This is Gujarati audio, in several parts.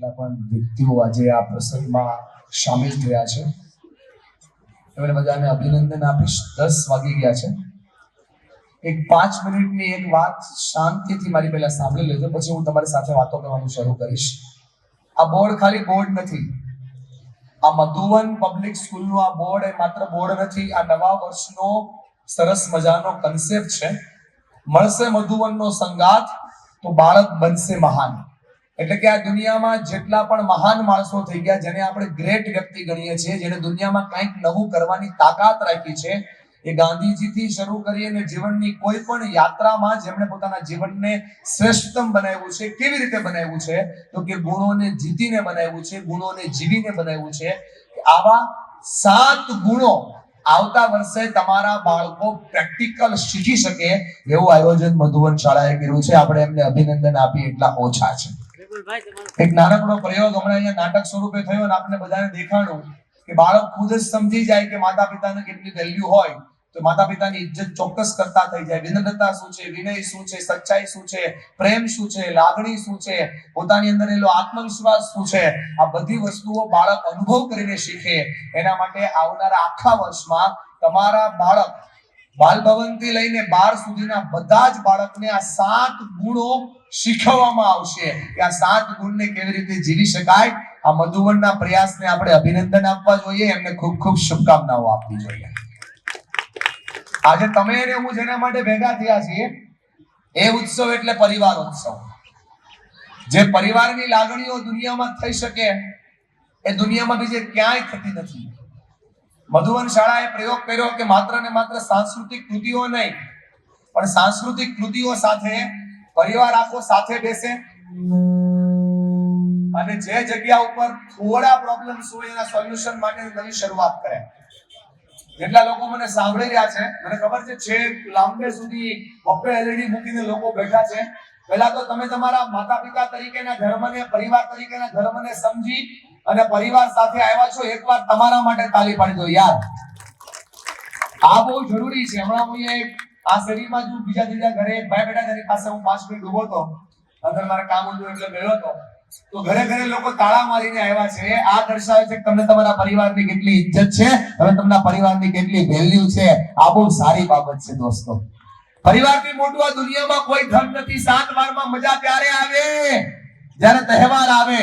જેટલા પણ વ્યક્તિઓ આજે આ પ્રસંગમાં સામેલ થયા છે એમને બધાને અભિનંદન આપીશ. 10 વાગી ગયા છે. એક 5 મિનિટની એક વાત શાંતિથી મારી પહેલા સાંભળી લેજો, પછી હું તમારી સાથે વાતો કરવાનું શરૂ કરીશ. આ બોર્ડ ખાલી બોર્ડ નથી. આ મધુવન પબ્લિક સ્કૂલનું આ બોર્ડ એ માત્ર બોર્ડ નથી. આ નવા વર્ષનો સરસ મજાનો કન્સેપ્ટ છે. મળશે મધુવનનો સંગાથ તો બાળક બનશે મહાન. એટલે કે આ દુનિયામાં જેટલા પણ મહાન માણસો થઈ ગયા, જેને આપણે ગ્રેટ વ્યક્તિ ગણીએ છીએ, જેને દુનિયામાં કંઈક નવું કરવાની તાકાત રાખી છે, એ ગાંધીજીથી શરૂ કરીને જીવનની કોઈ પણ યાત્રામાં જેમણે પોતાના જીવનને શ્રેષ્ઠતમ બનાવ્યું છે. કેવી રીતે બનાવ્યું છે? તો કે ગુણોને જીતીને બનાવ્યું છે, ગુણોને જીવીને બનાવ્યું છે. આવા 7 ગુણો આવતા વર્ષે તમારા બાળકો પ્રેક્ટિકલ શીખી શકે એવું આયોજન મધુવન શાળાએ કર્યું છે. આપણે એમને અભિનંદન આપી એટલા ઓછા છે. એક નાનકડો પ્રયોગ હમણાં અહીંયા નાટક સ્વરૂપે થયો અને આપણે બધાને દેખાડ્યું કે બાળક ખુદ જ સમજી જાય કે માતા પિતાને કેટલી વેલ્યુ હોય તો માતા પિતાની ઇજ્જત ચોક્કસ કરતા થઈ જાય. વિનમ્રતા શું છે, વિનય શું છે, સચ્ચાઈ શું છે, પ્રેમ શું છે, લાગણી શું છે, પોતાની અંદર એલો આત્મવિશ્વાસ શું છે, આ બધી વસ્તુઓ બાળક અનુભવ કરીને શીખે. એના માટે આવનારા આખા વર્ષમાં તમારા બાળક બાલભવનથી લઈને 12 સુધીના બધા જ બાળકને આ 7 ગુણો શીખવવામાં આવશે કે આ 7 ગુણને કેવી રીતે જીવી શકાય. આ મધુવનના પ્રયાસને આપણે અભિનંદન આપવા જોઈએ, એમને ખૂબ ખૂબ શુભકામનાઓ આપવી જોઈએ. આજે તમે અને હું જેના માટે ભેગા થયા છીએ એ ઉત્સવ એટલે પરિવાર ઉત્સવ. જે પરિવારની લાગણીઓ દુનિયામાં થઈ શકે એ દુનિયામાં બીજે ક્યાંય થતી નથી. મધુવન શાળાએ પ્રયોગ કર્યો કે માત્ર ને માત્ર સાંસ્કૃતિક કૃતિઓ નહીં, પણ સાંસ્કૃતિક કૃતિઓ સાથે પરિવાર આખો સાથે બેસે અને જે જગ્યા ઉપર થોડા પ્રોબ્લેમ્સ હોય એના સોલ્યુશન માટે નવી શરૂઆત કરે. જેટલા લોકો મને સાંભળી રહ્યા છે, મને ખબર છે છેક લાંબે સુધી બપ્પે એલઈડી મૂકીને લોકો બેઠા છે. પહેલા તો તમે તમારા માતા પિતા તરીકેના ધર્મને, પરિવાર તરીકેના ધર્મને સમજી અને પરિવાર સાથે આવ્યા છો. એકવાર તમારા માટે તાળી પાડી દો યાર. આ બહુ જરૂરી છે. હમણાં હું આ શેરીમાં જ બીજા ઘરે ભાઈ બેઠા તેની પાસે હું 5 મિનિટ ઉભો હતો, અંદર મારે કામ હતું એટલે ગયો હતો. તો ઘરે ઘરે લોકો તાળા મારીને આવ્યા છે. આ દર્શાવે છે કે તમને તમારા પરિવારની કેટલી ઇજ્જત છે, તમે તમારા પરિવારની કેટલી વેલ્યુ છે. આ બહુ સારી બાબત છે દોસ્તો. પરિવારથી મોટું આ દુનિયામાં કોઈ ધન નથી. 7 વારમાં મજા ત્યારે આવે જ્યારે તહેવાર આવે,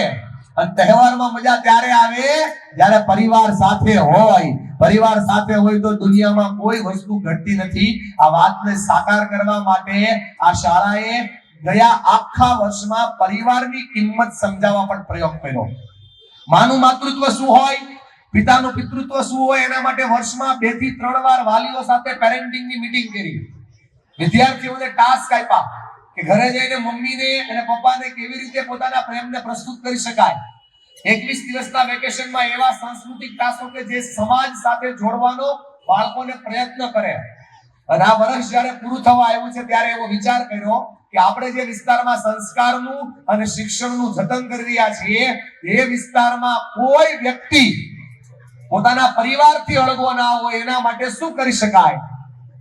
અને તહેવારમાં મજા ત્યારે આવે જ્યારે પરિવાર સાથે હોય. પરિવાર સાથે હોય તો દુનિયામાં કોઈ વસ્તુ ઘટતી નથી. આ વાતને સાકાર કરવા માટે આ શાળાએ ગયા આખા વર્ષમાં પરિવારની કિંમત સમજાવવા પણ પ્રયોગ કર્યો. માનું માતૃત્વ શું હોય, પિતાનું પિતૃત્વ શું હોય, એના માટે વર્ષમાં 2 થી 3 વાર વાલીઓ સાથે પેરેન્ટિંગની મીટિંગ કરી. વિદ્યાર્થીઓને ટાસ્ક આપ્યા કે ઘરે જઈને મમ્મીને અને પપ્પાને કેવી રીતે પોતાના પ્રેમને પ્રસ્તુત કરી શકાય. 21 દિવસના વેકેશનમાં એવા સાંસ્કૃતિક ટાસ્કો કે જે સમાજ સાથે જોડવાનો બાળકોને પ્રયત્ન કરે. અને આ વર્ષ જ્યારે પૂરું થવા આવ્યું છે ત્યારે એવો વિચાર કર્યો કે આપણે જે વિસ્તારમાં સંસ્કારનું અને શિક્ષણનું જતન કરી રહ્યા છીએ એ વિસ્તારમાં કોઈ વ્યક્તિ પોતાના પરિવારથી અળગો ના હોય એના માટે શું કરી શકાય.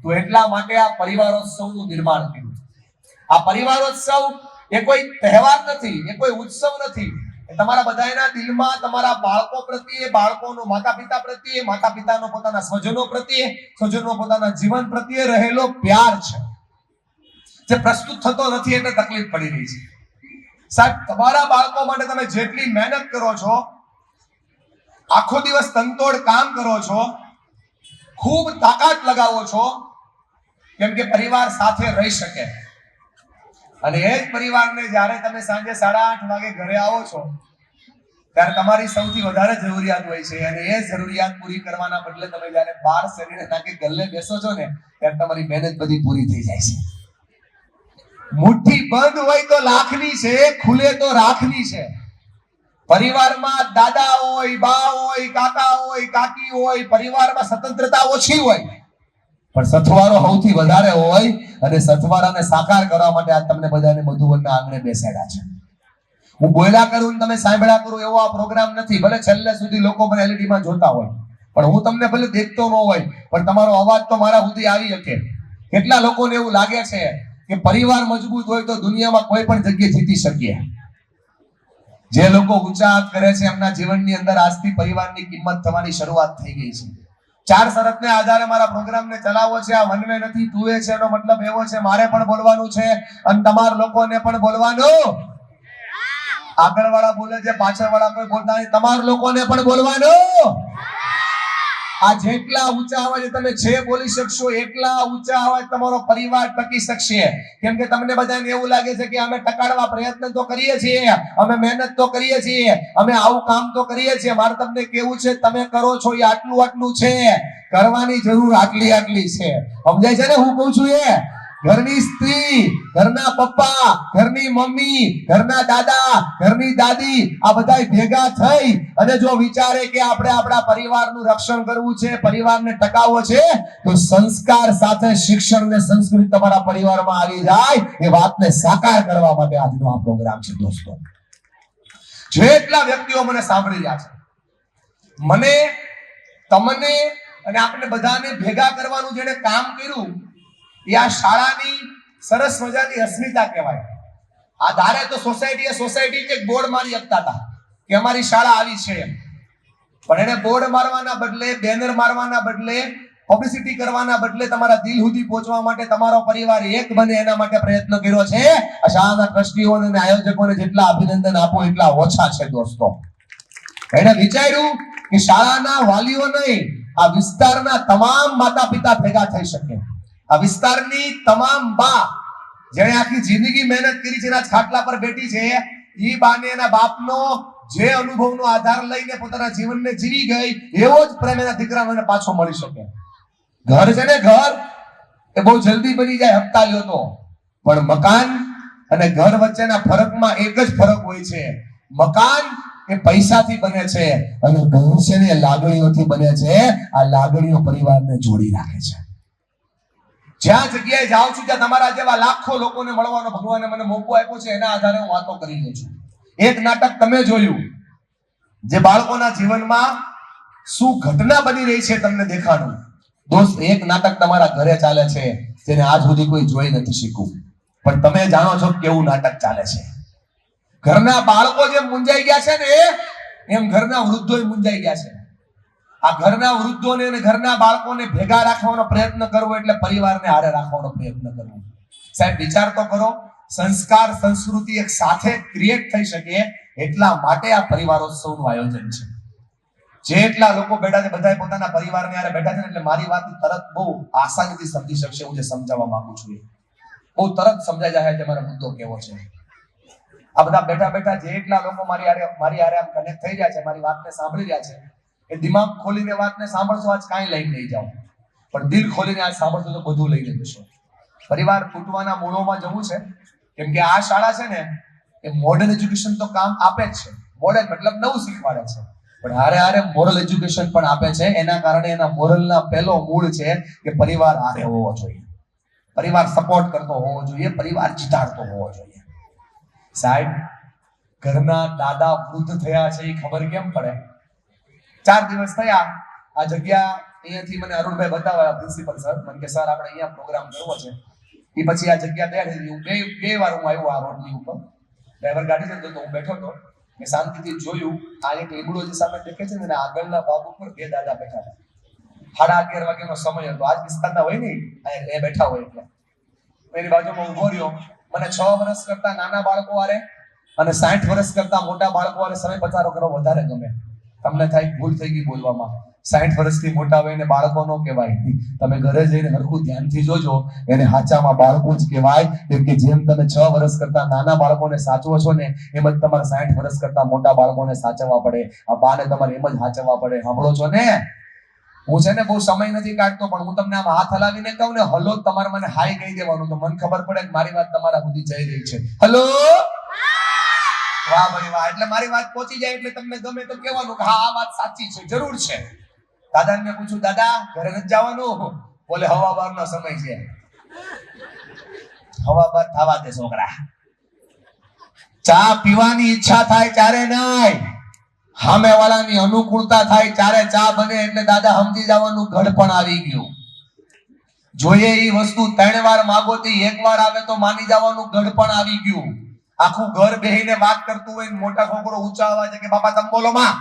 તો એટલા માટે આ પરિવારોત્સવનું નિર્માણ કર્યું. આ પરિવારોત્સવ એ કોઈ તહેવાર નથી, એ કોઈ ઉત્સવ નથી. તમારા બધાના દિલમાં તમારા બાળકો પ્રત્યે, બાળકોનો માતા પિતા પ્રત્યે, માતા પિતાનો પોતાના સ્વજનો પ્રત્યે, સ્વજનો પોતાના જીવન પ્રત્યે રહેલો પ્યાર છે જે પ્રસ્તુત થતો નથી એટલે તકલીફ પડી રહી છે. સાહેબ, તમારા બાળકો માટે તમે જેટલી મહેનત કરો છો, આખો દિવસ તનતોડ કામ કરો છો, ખૂબ તાકાત લગાવો છો, કેમ કે પરિવાર સાથે રહી શકે. અને એ જ પરિવારને જ્યારે તમે સાંજે 8:30 વાગે ઘરે આવો છો ત્યારે તમારી સૌથી વધારે જરૂરિયાત હોય છે. અને એ જરૂરિયાત પૂરી કરવાના બદલે તમે જ્યારે બહાર શરીરે નાખી ગલ્લે બેસો છો ને ત્યારે તમારી મહેનત બધી પૂરી થઈ જાય છે. મુઠ્ઠી બંધ હોય તો લાખની છે, ખુલે તો રાખની છે. પરિવારમાં દાદા હોય, બા હોય, કાકા હોય, કાકી હોય, પરિવારમાં સ્વતંત્રતા ઓછી હોય પણ સથવારો સૌથી વધારે હોય. અને સથવારાને સાકાર કરવા માટે આ તમને બધાને મધુવનના આંગણે બેસાડ્યા છે. હું બોલ્યા કરું ને તમે સાંભળ્યા કરું એવો આ પ્રોગ્રામ નથી. ભલે છેલ્લે સુધી લોકો મને એલઈડી માં જોતા હોય પણ હું તમને ભલે દેખતો ન હોય પણ તમારો અવાજ તો મારા સુધી આવી શકે. કેટલા લોકોને એવું લાગે છે કે પરિવાર મજબૂત હોય તો દુનિયામાં કોઈ પણ જગ્યાએ જીતી શકીએ. જે લોકો ઊંચા હાથ કરે છે એમના જીવનની અંદર આજથી પરિવારની કિંમત થવાની શરૂઆત થઈ ગઈ છે. 4 શરતને આધારે મારા પ્રોગ્રામને ચલાવવો છે. આ વન વે નથી, ટુ વે છે. એનો મતલબ એવો છે મારે પણ બોલવાનું છે અને તમારા લોકોને પણ બોલવાનું. આગળ વાળા બોલે છે, પાછળ વાળા કોઈ બોલતા નહીં. તમારા લોકોને પણ બોલવાનું. આ જેટલા ઊંચા અવાજે તમે છે બોલી શકશો એટલા ઊંચા અવાજ તમારો પરિવાર ટકી શકશે. કેમ કે તમને બધાને એવું લાગે છે કે અમે ટકાડવા પ્રયત્ન તો કરીએ છીએ, અમે મહેનત તો કરીએ છીએ, અમે આવું કામ તો કરીએ છીએ. મારે તમને કેવું છે, તમે કરો છો એ આટલું છે, કરવાની જરૂર આટલી છે. સમજાય છે ને હું કહું છું? એ ઘરની સ્ત્રી, ઘરના પપ્પા, ઘરની મમ્મી, ઘરના દાદા, ઘરની દાદી, આ બધા ભેગા થઈ અને જો વિચારે કે આપણે આપણા પરિવારનું રક્ષણ કરવું છે, પરિવારને ટકાવવો છે, તો સંસ્કાર સાથે શિક્ષણ ને સંસ્કૃતિ તમારા પરિવારમાં આવી જાય એ વાતને સાકાર કરવા માટે આજનો આ પ્રોગ્રામ છે. દોસ્તો, જેટલા વ્યક્તિઓ મને સાંભળી રહ્યા છે, મને, તમને અને આપણે બધાને ભેગા કરવાનું જેને કામ કર્યું એ આ શાળાની સરસ મજાની અસ્મિતા કહેવાય. આ ધારે તો સોસાયટી એક બોર્ડ મારી શકતા હતા કે અમારી શાળા આવી છે એમ, પણ એને બોર્ડ મારવાના બદલે, બેનર મારવાના બદલે, પબ્લિસિટી કરવાના બદલે તમારા દિલ સુધી પહોંચવા માટે તમારો પરિવાર એક બને એના માટે પ્રયત્ન કર્યો છે. આ શાળાના ટ્રસ્ટીઓને અને આયોજકોને જેટલા અભિનંદન આપો એટલા ઓછા છે. દોસ્તો, એને વિચાર્યું કે શાળાના વાલીઓ નહીં, આ વિસ્તારના તમામ માતા પિતા ભેગા થઈ શકે. આ વિસ્તારની તમામ બા જેણે આખી જિંદગી મહેનત કરી છે, એના ખાટલા પર બેઠી છે, ઈ બાને એના બાપનો જે અનુભવનો આધાર લઈને પોતાના જીવનને જીવી ગઈ એવો જ પ્રેમ એના દીકરાને પાછો મળી શકે. ઘર છે ને, ઘર એ બહુ જલ્દી બની જાય, હપ્તા લ્યો તો, પણ મકાન અને ઘર વચ્ચેના ફરકમાં એક જ ફરક હોય છે. મકાન એ પૈસાથી બને છે અને ઘર છે ને લાગણીઓથી બને છે. આ લાગણીઓ પરિવારને જોડી રાખે છે. જ્યાં જગ્યાએ જાઉં છું ત્યાં તમારા જેવા લાખો લોકોને મળવાનો ભગવાને મને મોકો આપ્યો છે. એના આધારે હું વાતો કરી રહ્યો છું. એક નાટક તમે જોયું જે બાળકોના જીવનમાં શું ઘટના બની રહી છે તમને દેખાડું. દોસ્ત, એક નાટક તમારા ઘરે ચાલે છે જેને આજ સુધી કોઈ જોઈ નથી શીખ્યું, પણ તમે જાણો છો કેવું નાટક ચાલે છે. ઘરના બાળકો જેમ મૂંઝાઈ ગયા છે ને એમ ઘરના વૃદ્ધો મૂંઝાઈ ગયા છે. આ ઘરના વૃદ્ધોને અને ઘરના બાળકોને ભેગા રાખવાનો પ્રયત્ન કરવો એટલે પરિવારને હારે રાખવાનો પ્રયત્ન કરવો. સાહેબ, વિચાર તો કરો, સંસ્કાર સંસ્કૃતિ એક સાથે ક્રિએટ થઈ શકે એટલા માટે આ પરિવારોત્સવનું આયોજન છે. જેટલા લોકો બેઠા છે બધા પોતાના પરિવારને હારે બેઠા છે, એટલે મારી વાત તરત બહુ આસાનીથી સમજી શકશે. હું જે સમજાવવા માંગુ છું એ બહુ તરત સમજાઈ જાય કે મારો મુદ્દો કેવો છે. આ બધા બેઠા જેટલા લોકો મારી હારે આમ કનેક્ટ થઈ રહ્યા છે, મારી વાતને સાંભળી રહ્યા છે, એ દિમાગ ખોલીને વાતને સાંભળશો આજ કાંઈ લઈને નહીં જાઓ, પણ દિલ ખોલીને આજ સાંભળશો તો બધું લઈને જશો. પરિવાર તૂટવાના મૂળોમાં જવું છે, કેમ કે આ શાળા છે ને એ મોડર્ન એજ્યુકેશન તો કામ આપે જ છે. મોડર્ન મતલબ નવું શીખવાડે છે, પણ હારે મોરલ એજ્યુકેશન પણ આપે છે. એના કારણે એના મોરલના પહેલો મૂળ છે કે પરિવાર હારે હોવો જોઈએ, પરિવાર સપોર્ટ કરતો હોવો જોઈએ, પરિવાર જીતાડતો હોવો જોઈએ. સાહેબ, ઘરના દાદા વૃદ્ધ થયા છે એ ખબર કેમ પડે? 4 દિવસ થયા આ જગ્યા અહીંયાથી મને અરુણભાઈ બતાવ્યા, પ્રિન્સિપલ સર, મને કે સર આપણે અહીંયા પ્રોગ્રામ કરવો છે. એ પછી આ જગ્યા તૈયાર થઈ ગઈ. બે વાર હું આવ્યો આ રોડની ઉપર, ડ્રાઈવર ગાડી છે તો હું બેઠો હતો, મેં શાંતિથી જોયું. આ એક લીમડો જે સામે દેખે છે ને આગળના ભાગ ઉપર 2 દાદા બેઠા હતા. 11:30 વાગ્યાનો સમય હતો. આજ વિસ્તારના હોય ને એ બેઠા હોય એટલે એની બાજુમાં ઉભો રહ્યો. મને 6 વર્ષ કરતા નાના બાળકો વાળે અને 60 વર્ષ કરતા મોટા બાળકો વાળે સમય પસાર કરવો વધારે ગમે. તમને થાય ભૂલ થઈ ગઈ બોલવામાં. 60 વર્ષથી મોટા હોય ને બાળકો નો કહેવાય. તમે ઘરે જઈને હરખું ધ્યાનથી જોજો, એને હાચામાં બાળકો જ કહેવાય. કેમ કે જેમ તમે 6 વર્ષ કરતા નાના બાળકોને સાચવો છો ને એમ જ તમારે 60 વર્ષ કરતા મોટા બાળકોને સાચવવા પડે. આ બાને તમારે એમ જ સાચવવા પડે. સાંભળો છો ને? હું છે ને બહુ સમય નથી કાઢતો, પણ હું તમને આમ હાથ હલાવીને કહું ને હલો, તમારે મને હાય કહી દેવાનું, તો મને ખબર પડે કે મારી વાત તમારા સુધી જઈ રહી છે. હલો, વાહ ભાઈ વાહ. એટલે મારી વાત પહોંચી જાય એટલે તમને ગમે તો કહેવાનું કે હા આ વાત સાચી છે, જરૂર છે. દાદાને મેં પૂછ્યું, દાદા ઘરે નથી જવાનું? બોલે હવા બારનો સમય છે. હવા બાર થવા દે છોકરા, ચા પીવાની ઈચ્છા થાય ત્યારે નહીં, સામે વાળાની અનુકૂળતા થાય ત્યારે ચા બને. એટલે દાદા સમજી જવાનું ઘડપણ આવી ગયું. જોઈએ એ વસ્તુ 3 વાર માગોતી 1 વાર આવે તો માની જવાનું ઘડપણ આવી ગયું. આખું ઘર બેહીને વાત કરતું હોય ને મોટા છોકરો ઊંચા અવાજે કે બાપા તમે બોલો માં,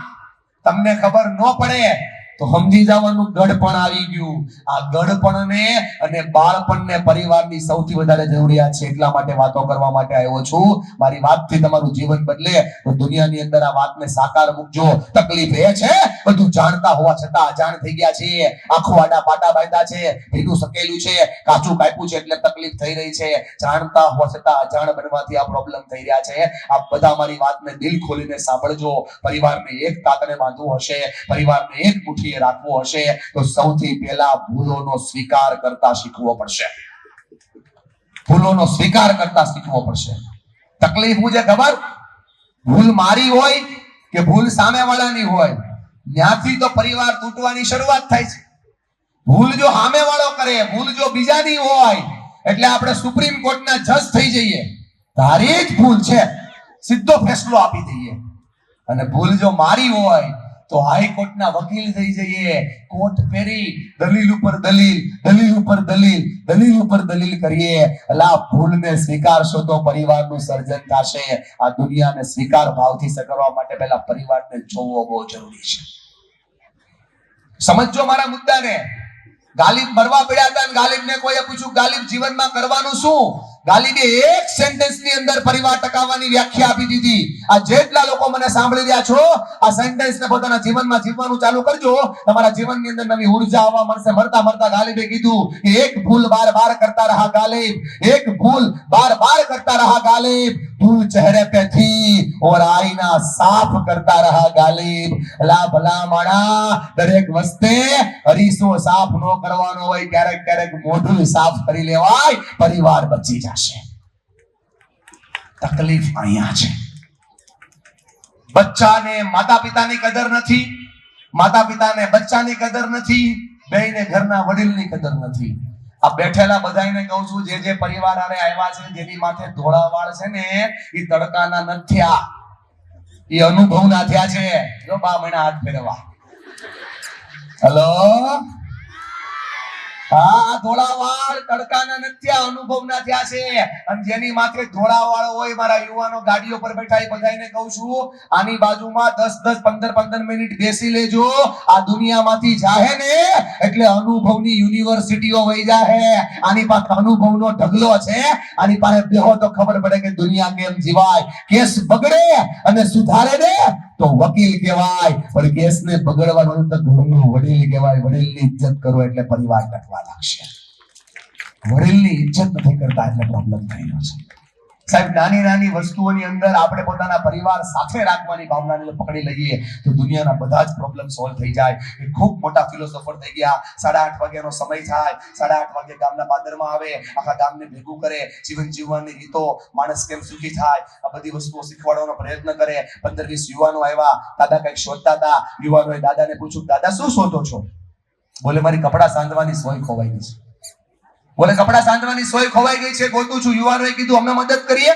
તમને ખબર ન પડે તો સમજી જવાનું ગડપણ આવી ગયું. આ ગડપણને અને બાળપણને પરિવારની સૌથી વધારે જરૂરિયાત છે. એટલા માટે વાતો કરવા માટે આવ્યો છું. મારી વાતથી તમારું જીવન બદલે તો દુનિયાની અંદર આ વાતને સાકાર મૂકજો. તકલીફ એ છે બધું જાણતા હોવા છતાં અજાણ થઈ ગયા છીએ. આખો આડા પાટા બાંધ્યા છે, ભીનું સકેલું છે, કાચું કાપ્યું છે એટલે તકલીફ થઈ રહી છે. જાણતા હોવા છતાં અજાણ બનવાથી આ પ્રોબ્લેમ થઈ રહ્યા છે. આ બધા મારી વાતને દિલ ખોલીને સાંભળજો. પરિવારને એક તાતણે બાંધવું હશે, પરિવારને એક મુઠ્ઠી રાખવો હશે તો સૌથી પહેલા ભૂલોનો સ્વીકાર કરતા શીખવો પડશે. ભૂલોનો સ્વીકાર કરતા શીખવો પડશે. તકલીફ હું છે ખબર? ભૂલ મારી હોય કે ભૂલ સામેવાળાની હોય, ત્યાંથી તો પરિવાર તૂટવાની શરૂઆત થાય છે. ભૂલ જો સામેવાળો કરે, ભૂલ જો બીજાની હોય એટલે આપણે સુપ્રીમ કોર્ટના જજ થઈ જઈએ. તારી જ ભૂલ છે, સીધો ફેસલો આપી દઈએ. અને ભૂલ જો મારી હોય તો હાઈકોર્ટના વકીલ થઈ જઈએ. કોર્ટ ફેરી દલીલ ઉપર દલીલ, દલીલ ઉપર દલીલ, દલીલ ઉપર દલીલ કરીએ. એટલે આ ભૂલને સ્વીકારશો તો પરિવારનું સર્જન થશે. આ દુનિયાને સ્વીકાર ભાવથી સ્વીકારવા માટે પહેલા પરિવારને જોવો બહુ જરૂરી છે. સમજો મારા મુદ્દાને. ગાલિબ મરવા પડ્યા હતા અને ગાલિબને કોઈએ પૂછ્યું ગાલિબ જીવનમાં કરવાનું શું? ગાલિબે એક સેન્ટેન્સની અંદર પરિવાર ટકાવવાની વ્યાખ્યા આપી દીધી. આ જેટલા લોકો મને સાંભળી રહ્યા છો, આ સેન્ટેન્સને પોતાના જીવનમાં જીવવાનું ચાલુ કરજો. તમારા જીવનની અંદર નવી ઉર્જા આવવા મળશે. મરતા મરતા ગાલિબે કીધું કે એક ભૂલ બાર બાર કરતા રહા ગાલિબ, એક ભૂલ બાર બાર કરતા રહા ગાલિબ, धूल चेहरे पे थी और आईना साफ करता रहा गालिब. ला भला माणा, दरेक वस्ते हरीसो साफ नो करવાનો હોય, ક્યારેક ક્યારેક મોઢું સાફ કરી લેવાય, પરિવાર બચી જશે. તકલીફ અહીંયા છે. બચ્ચાને માતા પિતાની કદર નથી, માતા પિતાને બચ્ચાની કદર નથી, બેયને ઘરના વડીલની કદર નથી. આ બેઠેલા બધાને કહું છું, જે પરિવાર આરે આવ્યા છે, જેની માથે ધોળા વાળ છે ને, એ તડકાના નથી થયા, એ અનુભવના થયા છે. જો બા મહિના હાથ ફેરવા. હેલો, હા, ધોળા વાળ તડકાના નથી થયા, અનુભવના થયા છે. અને જેની માથે ધોળા વાળ હોય, મારા યુવાનો ગાડીઓ પર બેઠા, એ બધાને કહું છું, આની બાજુમાં 10-10, 15-15 મિનિટ બેસી લેજો. આ દુનિયામાંથી જાહે ને એટલે અનુભવની યુનિવર્સિટીઓ વહી જાહે. આની પાસે અનુભવનો ઢગલો છે. આની પાસે બેહો તો ખબર પડે કે દુનિયા કેમ જીવાય. કેસ બગડે અને સુધારે ને તો વકીલ કહેવાય, પણ કેસને બગડવાનું તો ઘરનું વડીલ કહેવાય. વડીલની ઇજ્જત કરો એટલે પરિવાર ટકવા લાગશે. વડીલની ઇજ્જત નથી કરતા એટલે પ્રોબ્લેમ થઈ રહ્યો છે. સાહેબ, નાની નાની વસ્તુઓની અંદર આપણે પોતાના પરિવાર સાથે રાખવાની ભાવનાને પકડી લઈએ તો દુનિયાના બધા જ પ્રોબ્લેમ સોલ્વ થઈ જાય. એ ખૂબ મોટા ફિલોસોફર થઈ ગયા. 8:30 વાગ્યાનો સમય થાય, 8:30 વાગે ગામના પાદરમાં આવે, આખા ગામને ભેગું કરે, જીવન જીવવાની રીતો, માણસ કેમ સુખી થાય, આ બધી વસ્તુઓ શીખવાડવાનો પ્રયત્ન કરે. 15-20 યુવાનો આવ્યા, દાદા કંઈક શોધતા હતા. યુવાનોએ દાદાને પૂછ્યું, દાદા શું શોધો છો? બોલે, મારી કપડા સાંધવાની સોય ખોવાઈ ગઈ છે. બોલે, કપડા સાંધવાની સોય ખોવાઈ ગઈ છે, ગોતું છું. યુવાનોએ કીધું, અમે મદદ કરીએ.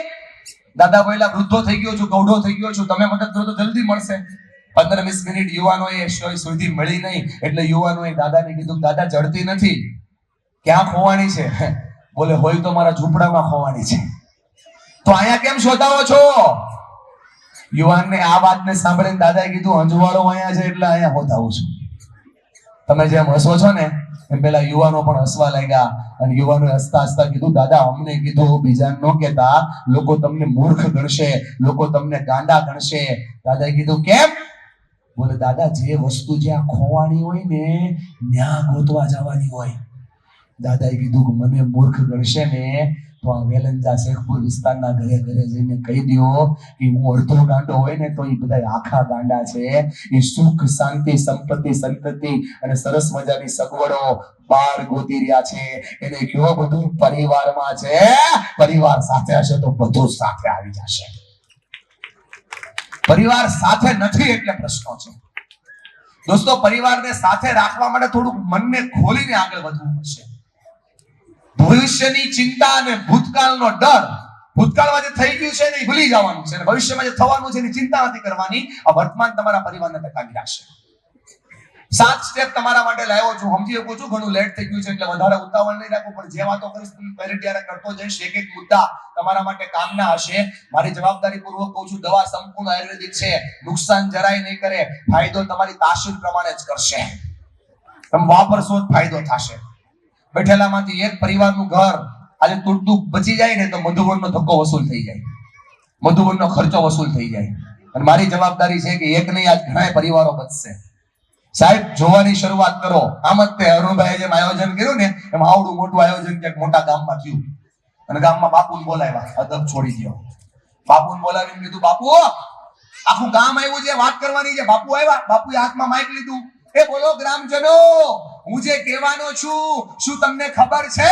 દાદા બોલ્યા, વૃદ્ધો થઈ ગયો છું, ગૌઢો થઈ ગયો છું, તમે મદદ કરો તો જલ્દી મળશે. 15-20 મિનિટ યુવાનોએ સોય સુધી મળી નહીં એટલે યુવાનોએ દાદાને કીધું, દાદા જડતી નથી, ક્યાં ખોવાની છે? બોલે, હોય તો મારા ઝૂંપડામાં ખોવાની છે. તો અહીંયા કેમ શોધાવો છો? યુવાનને આ વાતને સાંભળીને દાદાએ કીધું, અંજવાળો અહીંયા છે એટલે અહીંયા શોધાવું છું. તમે જેમ હસો છો ને એમ પેલા યુવાનો પણ હસવા લાગ્યા. અને યુવાનોએ હસતા હસતા કીધું, દાદા અમને કીધું, બીજાને ન કહેતા, લોકો તમને મૂર્ખ ગણશે, લોકો તમને ગાંડા ગણશે. દાદાએ કીધું, કેમ? બોલે, દાદા જે વસ્તુ જ્યાં ખોવાની હોય ને ત્યાં ગોતવા જવાની હોય. દાદાએ કીધું કે મને મૂર્ખ ગણશે ને તો આ વેલંજા શેખપુર વિસ્તારના ઘરે ઘરે જઈને કહી દો કે હું અડધો ગાંડો હોય ને તો એ બધા આખા ગાંડા છે. એ સુખ શાંતિ સંપત્તિ સંતતિ અને સરસ મજાની સગવડો બાર ગોતી રહ્યા છે. એને કયો બધું પરિવારમાં છે. પરિવાર સાથે હશે તો બધું સાથે આવી જશે. પરિવાર સાથે નથી એટલે પ્રશ્નો છે. દોસ્તો, પરિવારને સાથે રાખવા માટે થોડુંક મનને ખોલીને આગળ વધવું પડશે. ભવિષ્યની ચિંતા અને ભૂતકાળનો ડર, ભૂતકાળમાં જે થઈ ગયું છે ને એ ભૂલી જવાનું છે, ભવિષ્યમાં જે થવાનું છે એની ચિંતા નથી કરવાની. આ વર્તમાન તમારા પરિવારને ટકાવી રાખશે. 7 સ્ટેપ તમારા માટે લાવ્યો છું. સમજી શકું છું ઘણું લેટ થઈ ગયું છે એટલે વધારે ઉતાવળ નહીં રાખો, પણ જે વાતો કરીશ તમે પહેલી ત્યારે કરતો જઈશ. એક એક મુદ્દા તમારા માટે કામના હશે. મારી જવાબદારી પૂર્વક કહું છું, દવા સંપૂર્ણ આયુર્વેદિક છે, નુકસાન જરાય નહીં કરે, ફાયદો તમારી તાસીર પ્રમાણે જ કરશે. તમે વાપરશો જ ફાયદો થશે. બેઠેલામાંથી એક પરિવારનું ઘર આજે તૂટતું બચી જાય ને તો મધુવનનો ધક્કો વસૂલ થઈ જાય, મધુવનનો ખર્ચો વસૂલ થઈ જાય. અને મારી જવાબદારી છે કે એક નહીં આજ ઘણા પરિવારો બચશે. સાહેબ જોવાની શરૂઆત કરો. આમ જ તે અરુણભાઈએ જેમ આયોજન કર્યું ને એમ આવડું મોટું આયોજન ક્યાંક મોટા ગામમાં થયું અને ગામમાં બાપુને બોલાવ્યા. અદબ છોડી દો. બાપુને બોલાવીને કીધું, બાપુ આખું ગામ આવ્યું છે, વાત કરવાની છે. બાપુ આવ્યા, બાપુએ હાથમાં માઇક લીધું. એ બોલો ગ્રામજનો, હું જે કહેવાનો છું શું તમને ખબર છે?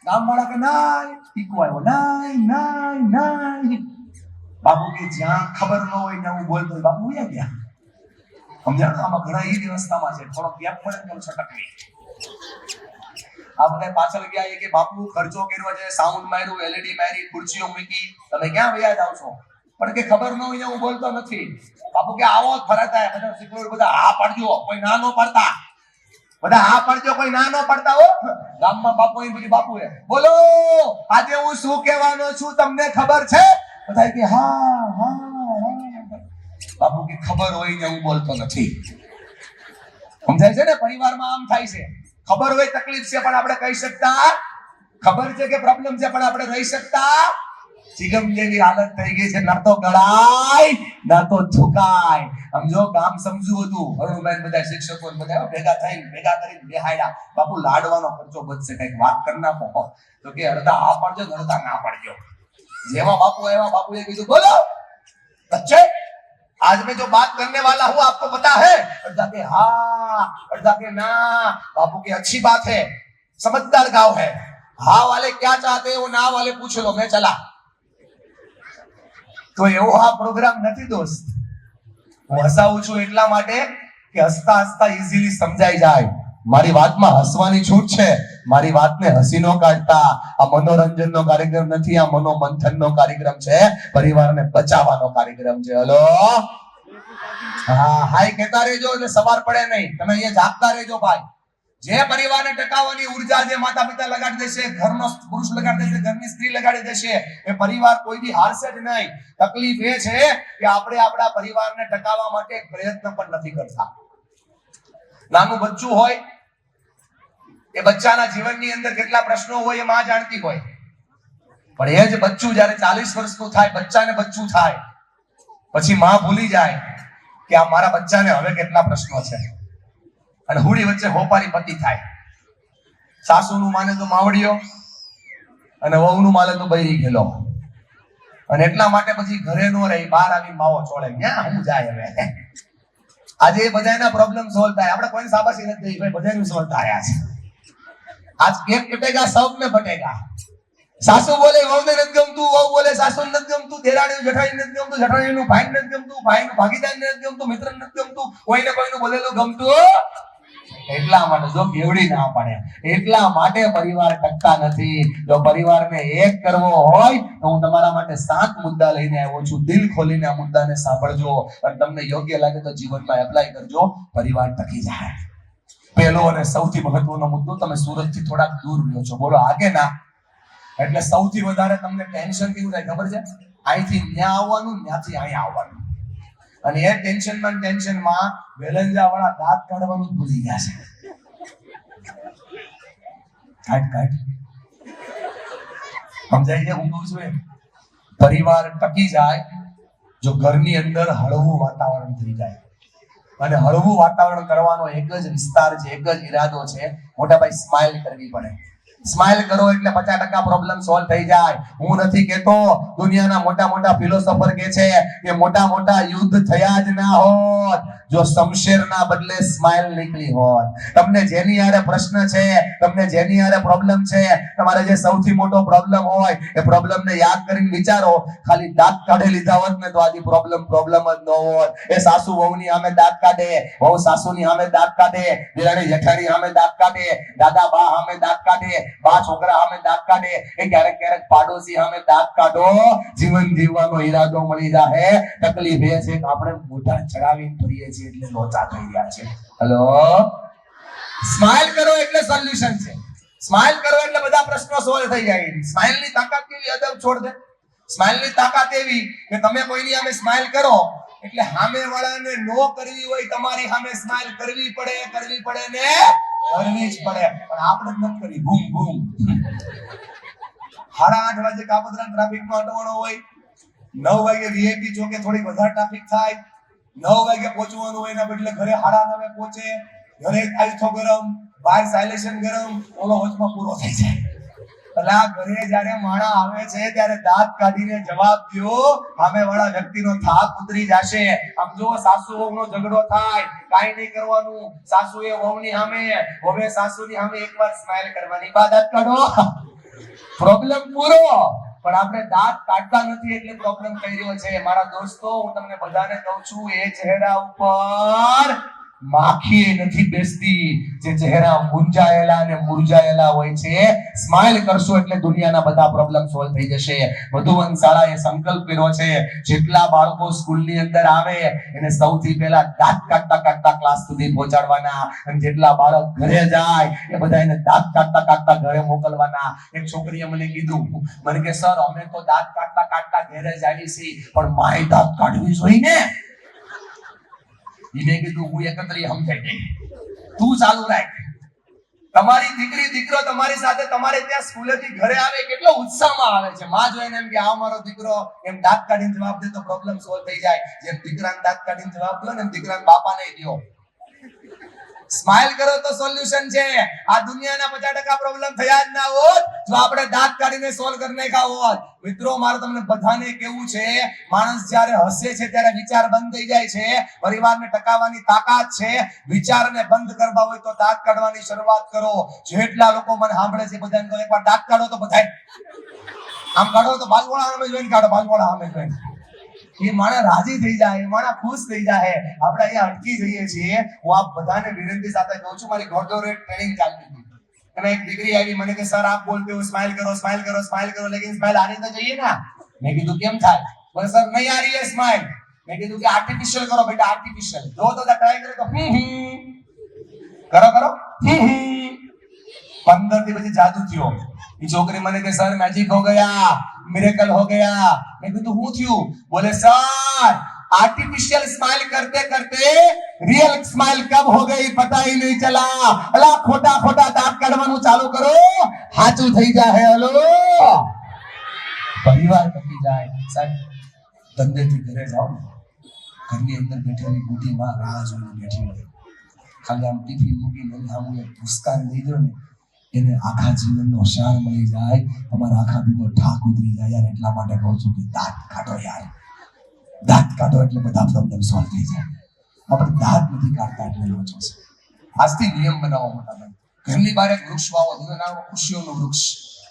ગામવાળા કે નાય. ટીકો આવ્યો, નાય નાય નાય. બાપુ કે જ્યાં ખબર ન હોય ત્યાં હું બોલતો. બાપુ ઉયા ગયા. સમજાણું? આમાં ઘણા એ વ્યવસ્થામાં છે, થોડો ગેપ પડે તો છટકવી. આ બધા પાછળ ગયા કે બાપુ ખર્ચો કર્યો છે, સાઉન્ડ માર્યું, એલઈડી મારી, ખુરશીઓ મૂકી, તમે ક્યાં વયા જાવ છો? પણ કે ખબર ન હોય હું બોલતો નથી. બાપુ કે આવો ફરાતા બધા સિક્યોરિટી બધા હા પાડજો, કોઈ ના નો પાડતા. બધા હા પાડજો, કોઈ ના નો પાડતા. હો ગામમાં બાપુ એ બીજી બાપુએ બોલો આજે હું શું કહેવાનો છું તમને ખબર છે? બધા કે હા હા. બાપુ કે ખબર હોય ને હું બોલતો નથી. સમજાય છે ને? પરિવારમાં આમ થાય છે. ખબર હોય તકલીફ છે પણ આપણે કહી શકતા, ખબર છે કે પ્રોબ્લેમ છે પણ આપણે રહી શકતા. ચિગમ જેવી હાલત થઈ ગઈ છે, ના તો ગળાય ના તો ઝુકાય. સમજો ગામ સમજુ હતું. અરુણભાઈ બધા શિક્ષકો બધા ભેગા કરીને બેહાડ્યા. બાપુ લાડવાનો ખર્ચો બચશે, કઈક વાત કરી નાખો. તો કે અડધા હા પડજો, અડધા ના પડજો. જેવા બાપુ આવ્યા, બાપુએ કીધું બોલો બચ્ચે आज मैं जो बात करने वाला हूँ आपको पता है? अड्डा के हाँ, अड्डा के ना. बापू की अच्छी बात है, समझदार गाँव है. हाँ वाले क्या चाहते हैं वो ना वाले पूछ लो, मैं चला. તો એવો આ પ્રોગ્રામ નથી દોસ્ત. હું હસાવું છું એટલા માટે કે હસતા હસતા ઈઝીલી સમજાઈ જાય. મારી વાતમાં હસવાની છૂટ છે, મારી વાતને હસી નો કાઢતા. આ મનોરંજનનો કાર્યક્રમ નથી, આ મનોમંથનનો કાર્યક્રમ છે, પરિવારને બચાવવાનો કાર્યક્રમ છે. હલો હા હાય કહેતા રહેજો એટલે સવાર પડે નહીં. તમે અહીંયા જાગતા રહેજો ભાઈ. જે પરિવારને ટકાવવાની ઉર્જા જે માતા પિતા લગાડી દેશે, ઘરનો પુરુષ લગાડી દેશે, ઘરની સ્ત્રી લગાડી દેશે, એ પરિવાર કોઈ દી હારશે જ નહીં. તકલીફ એ છે કે આપણે આપણા પરિવારને ટકાવવા માટે પ્રયત્ન પણ નથી કરતા. નાનું બચ્ચું હોય, એ બચ્ચાના જીવનની અંદર કેટલા પ્રશ્નો હોય એ માં જાણતી હોય. પણ એ જ બચ્ચું જયારે 40 વર્ષનું થાય, બચ્ચાને બચ્ચું થાય, પછી માં ભૂલી જાય કે આ મારા બચ્ચાને હવે કેટલા પ્રશ્નો છે. અને હુડી વચ્ચે હોપારી પતિ થાય. સાસુનું માને તો માવડિયો અને વહુનું માને તો બૈરી ગેલો. અને એટલા માટે પછી ઘરે નો રહી, બહાર આવી માવો ચોળે. ક્યાં હું જાય હવે? આજે એ બધાના પ્રોબ્લેમ સોલ્વ થાય. આપણે કોઈ શાબાશી નથી દઈ, ભાઈ બધાનું સોલ્વ થયા છે. आज एक कटेगा सब में बटेगा. सासू बोले वहुने નથી ગમતું, વહુ બોલે સાસુને નથી ગમતું, દેરાણી જેઠાણી નથી ગમતું, જેઠાણીનું ભાઈ નથી ગમતું, ભાઈનું ભાગીદાર નથી ગમતું, મિત્ર નથી ગમતું, કોઈને કોઈનું બોલેલું ગમતું. એટલા માટે જો કેવડી ના પડે, એટલા માટે પરિવાર ટકતા નથી. જો પરિવારને એક કરવો હોય તો હું તમારા માટે 7 મુદ્દા લઈને આવ્યો છું. દિલ ખોલીને આ મુદ્દાને સાંભળજો અને તમને યોગ્ય લાગે તો જીવનમાં એપ્લાય કરજો. પરિવાર ટકી જાય. પહેલો અને સૌથી મહત્વનો મુદ્દો, તમે સુરત થી થોડાક દૂર રહ્યો છો, બોલો આગે ના. એટલે સૌથી વધારે તમને ટેન્શન કેવું થાય ખબર છે? અહીંથી ત્યાં આવવાનું, ત્યાંથી અહીંયા આવવાનું. અને એ ટેન્શનમાં વેલંજા વાળા દાંત કાઢવાનું ભૂલી ગયા છે. કાઢ સમજાય છે હું કહું છું એ? પરિવાર ટકી જાય જો ઘરની અંદર હળવું વાતાવરણ થઈ જાય. અને હળવું વાતાવરણ કરવાનો એક જ વિસ્તાર છે, એક જ ઈરાદો છે. મોટા ભાઈ સ્માઈલ કરવી પડે. સ્માઈલ કરો એટલે 50% પ્રોબ્લેમ સોલ્વ થઈ જાય. હું નથી કહેતો, દુનિયાના મોટા મોટા ફિલોસોફર કહે છે કે મોટા મોટા યુદ્ધ થયા જ ના હોત જો શમશેરના બદલે સ્માઈલ નીકળી હોત. તમને જેની હારે પ્રશ્ન છે, તમને જેની હારે પ્રોબ્લેમ છે, તમારે જે સૌથી મોટો પ્રોબ્લેમ હોય એ પ્રોબ્લેમને યાદ કરીને વિચારો. ખાલી દાંત કાઢી લીધા હોત ને તો આજી પ્રોબ્લેમ જ ન હોત. એ સાસુ વહુની સામે દાંત કાઢે, વહુ સાસુની સામે દાંત કાઢે, દેરાણી જેઠાણી સામે દાંત કાઢે, દાદા બા સામે દાંત કાઢે, બા છોકરા સામે દાંત કાઢે એ ક્યારેક ક્યારેક પાડોશી સામે દાંત કાઢો, જીવન જીવવાનો ઈરાદો મળી જાય. તકલીફ એ છે કે આપણે મોઢા ચડાવીને ફરીએ છીએ એટલે લોચા થઈ રહ્યા છે. હેલો, સ્માઈલ કરો એટલે સોલ્યુશન છે. સ્માઈલ કરો એટલે બધા પ્રશ્નો સોલ્વ થઈ જાય. સ્માઈલ ની તાકાત કેવી, અદબ છોડ દે. સ્માઈલ ની તાકાત એવી કે તમે કોઈની સામે સ્માઈલ કરો એટલે સામે વાળાને નો કરવી હોય તમારી સામે સ્માઈલ કરવી પડે ને કરવી જ પડે. પણ આપણે ન કરી બૂમ બૂમ. 8:30 વાગે કાપોદ્રા ટ્રાફિક માં અટવાનો હોય, 9 વાગે વીઆઈપી ચોકે થોડી વધારે ટ્રાફિક થાય, 9 વાગે પહોંચવાનું હોય એના બદલે ઘરે 9:30 પહોંચે, ઘરે આઈથો ગરમ, બહાર સાયલેશન ગરમ, ઓલો વચમાં પૂરો થઈ જાય. ભલા ઘરે જ્યારે માણા આવે છે ત્યારે દાંત કાઢીને જવાબ દો, સામે વાળા વ્યક્તિનો થાક ઉતરી જશે. આમ જો સાસુ વહુનો ઝઘડો થાય, કાઈ નહીં કરવાનું, સાસુએ વહુની સામે, વહુએ સાસુની સામે એકવાર સ્માઈલ કરવાની, બાદ દાંત કાઢો, પ્રોબ્લેમ પૂરો. પણ આપણે દાંત કાઢતા નથી એટલે પ્રોબ્લેમ થઈ રહ્યો છે. મારા દોસ્તો, હું તમને બધાને કહું છું, એ ચહેરા ઉપર માખી નથી બેસતી જે ચહેરા મુંજાયેલા અને મુરઝાયેલા હોય છે. સ્માઈલ કરશો એટલે દુનિયાના બધા પ્રોબ્લેમ સોલ્વ થઈ જશે. મધુવન શાળાએ સંકલ્પ કર્યો છે, જેટલા બાળકો સ્કૂલની અંદર આવે એને સૌથી પહેલા દાંત કાઢતા કાઢતા ક્લાસ સુધી પહોંચાડવાના, અને જેટલા બાળક ઘરે જાય એ બધા એને દાંત કાઢતા કાઢતા ઘરે મોકલવાના. એક છોકરીએ મને કીધું, મને કે સર અમે તો દાંત કાઢતા કાઢતા ઘરે જઈએ છીએ, પણ માય દાંત કાઢવી જોઈએ ને. એને કીધું હું 31 સમજાઈ દે, તું ચાલુ રાખ. તમારી દીકરી દીકરો તમારી સાથે તમારે ત્યાં સ્કૂલેથી ઘરે આવે કેટલો ઉત્સાહમાં આવે છે. માં જોઈને એમ કે આ મારો દીકરો, એમ દાંત કાઢીને જવાબ દે તો પ્રોબ્લેમ સોલ્વ થઈ જાય. જેમ દીકરાને દાંત કાઢીને જવાબ દો ને એમ દીકરાને બાપાને દો. સ્માઈલ કરો તો સોલ્યુશન છે. આ દુનિયાના 50% પ્રોબ્લેમ થયા જ ના હોત જો આપણે દાંત કાઢીને સોલ્વ કરી નાખ્યા હોત. મિત્રો, મારે તમને બધાને કેવું છે, માણસ જ્યારે હસે છે ત્યારે વિચાર બંધ થઈ જાય છે. પરિવારને ટકાવવાની તાકાત છે. વિચારને બંધ કરવા હોય તો દાંત કાઢવાની શરૂઆત કરો. જેટલા લોકો મને સાંભળે છે બધાને કહો એકવાર દાંત કાઢો તો બધાય આમ કાઢો તો બાજુવાળા સામે જોઈને કાઢો, બાજુવાળા સામે જોઈને. એ માણસ રાજી થઈ જાય, એ માણસ ખુશ થઈ જાય. આપણે અહીંયા અટકી જઈએ છીએ. હું આપ બધાને વિનંતી સાથે કહું છું, મારી કોર્પોરેટ ટ્રેનિંગ ચાલતી હતી અને એક દીકરી આવી મને કે સર આપ બોલતે હો સ્માइल करो स्माइल करो स्माइल करो, लेकिन स्माइल आनी तो चाहिए ना. मैं કીધું કેમ થાય? બોલે સર नहीं आ रही है स्माइल. मैं કીધું કે आर्टिफिशियल करो बेटा, आर्टिफिशियल. जो तो ट्राई करे तो करो करो 15 दिन પછી જાદુ થયો. એ છોકરી મને કે સર મેજિક हो गया, मिरेकल हो गया. मैं કીધું હું થયું? બોલે સર आर्टिफिशियल स्माइल करते करते रियल स्माइल कब हो गई पता ही नहीं चला. अला खोटा खोटा दांत કાઢવાનું ચાલુ કરો, હાચું થઈ જાય. હલો, પરિવાર ટકી જાય. સાહેબ, ધંધેથી ઘરે જાઓ, ઘરની અંદર બેઠેલી બુઢી માં રાહ જોઈને બેઠી હોય, ખાલી આમ ટિફિન મૂકીને આમ પુસ્તક દઈ દો ને, એને આખા જીવનનો સાર મળી જાય, તમારા આખા દીનો ઠાક ઉતરી જાય. યાર, એટલા માટે કહું છું કે દાંત કાઢો યાર. દાંત કાઢો એટલે બધા પ્રોબ્લેમ સોલ્વ થઈ જાય. આપણે દાંત નથી કાઢતા એટલે લોચો છે. આજથી નિયમ બનાવો મોટા ભાઈ. ઘરની બહાર એક વૃક્ષ વાવો, જેનું નામ ખુશીઓનું વૃક્ષ.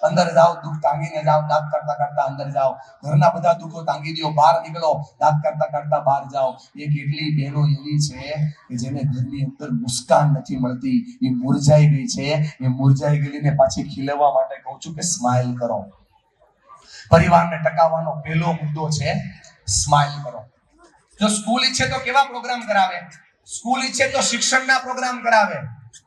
અંદર જાઓ, દુઃખ તાંગીને જાઓ, દાંત કાઢતા કાઢતા અંદર જાઓ. ઘરના બધા દુઃખો તાંગી દો, બહાર નીકળો, દાંત કાઢતા કાઢતા બહાર જાઓ. એક એટલી બહેનો એવી છે કે જેને ઘરની અંદર મુસ્કાન નથી મળતી, એ મુરઝાઈ ગઈ છે. એ મુરઝાઈ ગયેલીને પાછી ખીલવવા માટે કહું છું કે સ્માઈલ કરો. પરિવારને ટકાવવાનો પહેલો મુદ્દો છે સ્માઈલ કરો. જો સ્કૂલ ઈચ્છે તો કેવા પ્રોગ્રામ કરાવે? સ્કૂલ ઈચ્છે તો શિક્ષણના પ્રોગ્રામ કરાવે,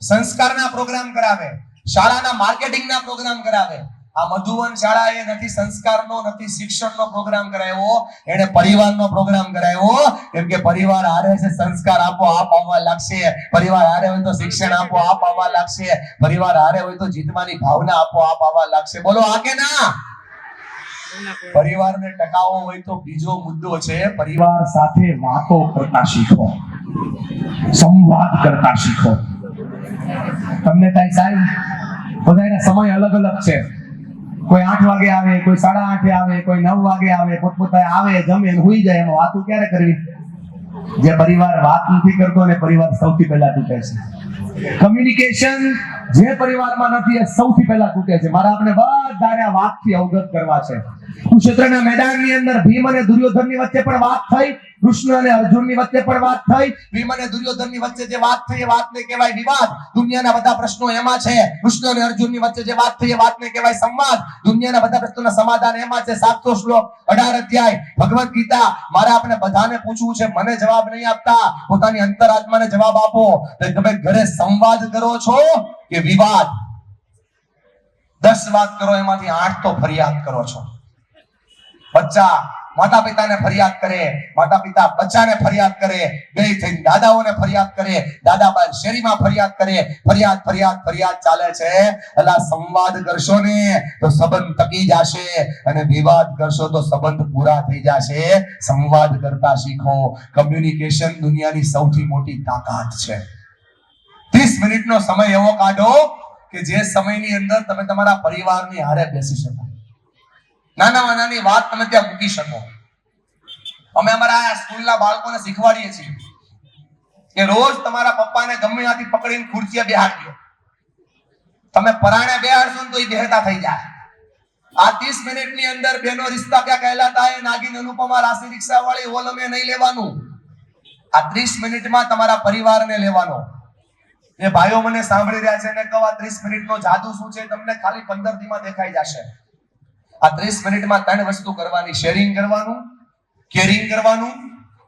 સંસ્કારના પ્રોગ્રામ કરાવે, શાળાના માર્કેટિંગના પ્રોગ્રામ કરાવે. આ મધુવન શાળાએ નથી સંસ્કારનો નથી શિક્ષણનો પ્રોગ્રામ કરાવ્યો, એને પરિવારનો પ્રોગ્રામ કરાવ્યો. કેમ કે પરિવાર હારે છે સંસ્કાર આપો આપ આવવા લાગશે, પરિવાર હારે હોય તો શિક્ષણ આપો આપ આવવા લાગશે, પરિવાર હારે હોય તો જીતવાની ભાવના આપો આપ આવવા લાગશે. બોલો આ કે ના? પરિવારને ટકાવવો હોય તો બીજો મુદ્દો છે પરિવાર સાથે વાતો કરતા શીખો, સંવાદ કરતા શીખો. તમને થાય સાહેબ બધાના સમય અલગ અલગ છે. કોઈ 8 વાગે આવે, કોઈ 8:30 આવે, કોઈ 9 વાગે આવે, પોતપોતાને આવે, જમે ને હુઈ જાય. એમાં વાતો ક્યારે કરવી? જે પરિવાર વાત નથી કરતો ને પરિવાર સૌથી પહેલા તૂટે છે. કમ્યુનિકેશન જે પરિવારમાં નથી એ સૌથી પહેલા તૂટે છે. મારા આપણે બધાને આ વાતથી અવગત કરવા છે. કુરુક્ષેત્રના મેદાનની અંદર ભીમ અને દુર્યોધનની વચ્ચે પણ વાત થઈ, કૃષ્ણ અને અર્જુનની વચ્ચે પણ વાત થઈ. ભીમ અને દુર્યોધનની વચ્ચે જે વાત થઈ એ વાતને કહેવાય વિવાદ. દુનિયાના બધા પ્રશ્નો એમાં છે. કૃષ્ણ અને અર્જુનની વચ્ચે જે વાત થઈ એ વાતને કહેવાય સંવાદ. દુનિયાના બધા પ્રશ્નોના સમાધાન એમાં છે. 700 શ્લોક, 18 અધ્યાય ભગવદ ગીતા. મારે આપણે બધાને પૂછવું છે, મને જવાબ નહીં આપતા, પોતાની અંતરાત્માને જવાબ આપો. તમે ઘરે સંવાદ કરો છો કે વિવાદ? 10 વાત કરો, એમાંથી 8 તો ફરિયાદ કરો છો. બચ્ચા માતા પિતાને ફરિયાદ કરે, માતા પિતા બચ્ચાને ફરિયાદ કરે, બે થઈને દાદાઓને ફરિયાદ કરે, દાદા બાદ શેરીમાં ફરિયાદ કરે, ફરિયાદ ફરિયાદ ફરિયાદ ચાલે છે. અલા સંવાદ કરશો ને તો સંબંધ ટકી જશે, અને વિવાદ કરશો તો સંબંધ પૂરા થઈ જશે. સંવાદ કરતા શીખો. કમ્યુનિકેશન દુનિયાની સૌથી મોટી તાકાત છે. 30 મિનિટનો સમય એવો કાઢો કે જે સમયની અંદર તમે તમારા પરિવારની હારે બેસી શકો, નાનામાં નાની વાત તમે ત્યાં મૂકી શકો. અમે અમારા સ્કૂલના બાળકોને શીખવાડીએ છીએ કે રોજ તમારા પપ્પાને ગમે ત્યાંથી પકડીને ખુરશીએ બેહાડજો. તમે પરાણે બેહાડશો ને તો એ બેહતા થઈ જાય. આ 30 મિનિટની અંદર બેનો રિશ્તા ક્યાં કહેલાતા હે, નાગિન અનુપમા રાશિ રિક્ષા વાળી ઓલમે નહીં લેવાનું. આ 30 મિનિટમાં તમારા પરિવારને લેવાનો. એ ભાઈઓ મને સાંભળી રહ્યા છે ને કહો, આ 30 મિનિટનો જાદુ શું છે? તમને ખાલી 15 દીમાં દેખાઈ જશે. આ 30 મિનિટમાં 3 વસ્તુ કરવાની: શેરિંગ કરવાનું, કેરિંગ કરવાનું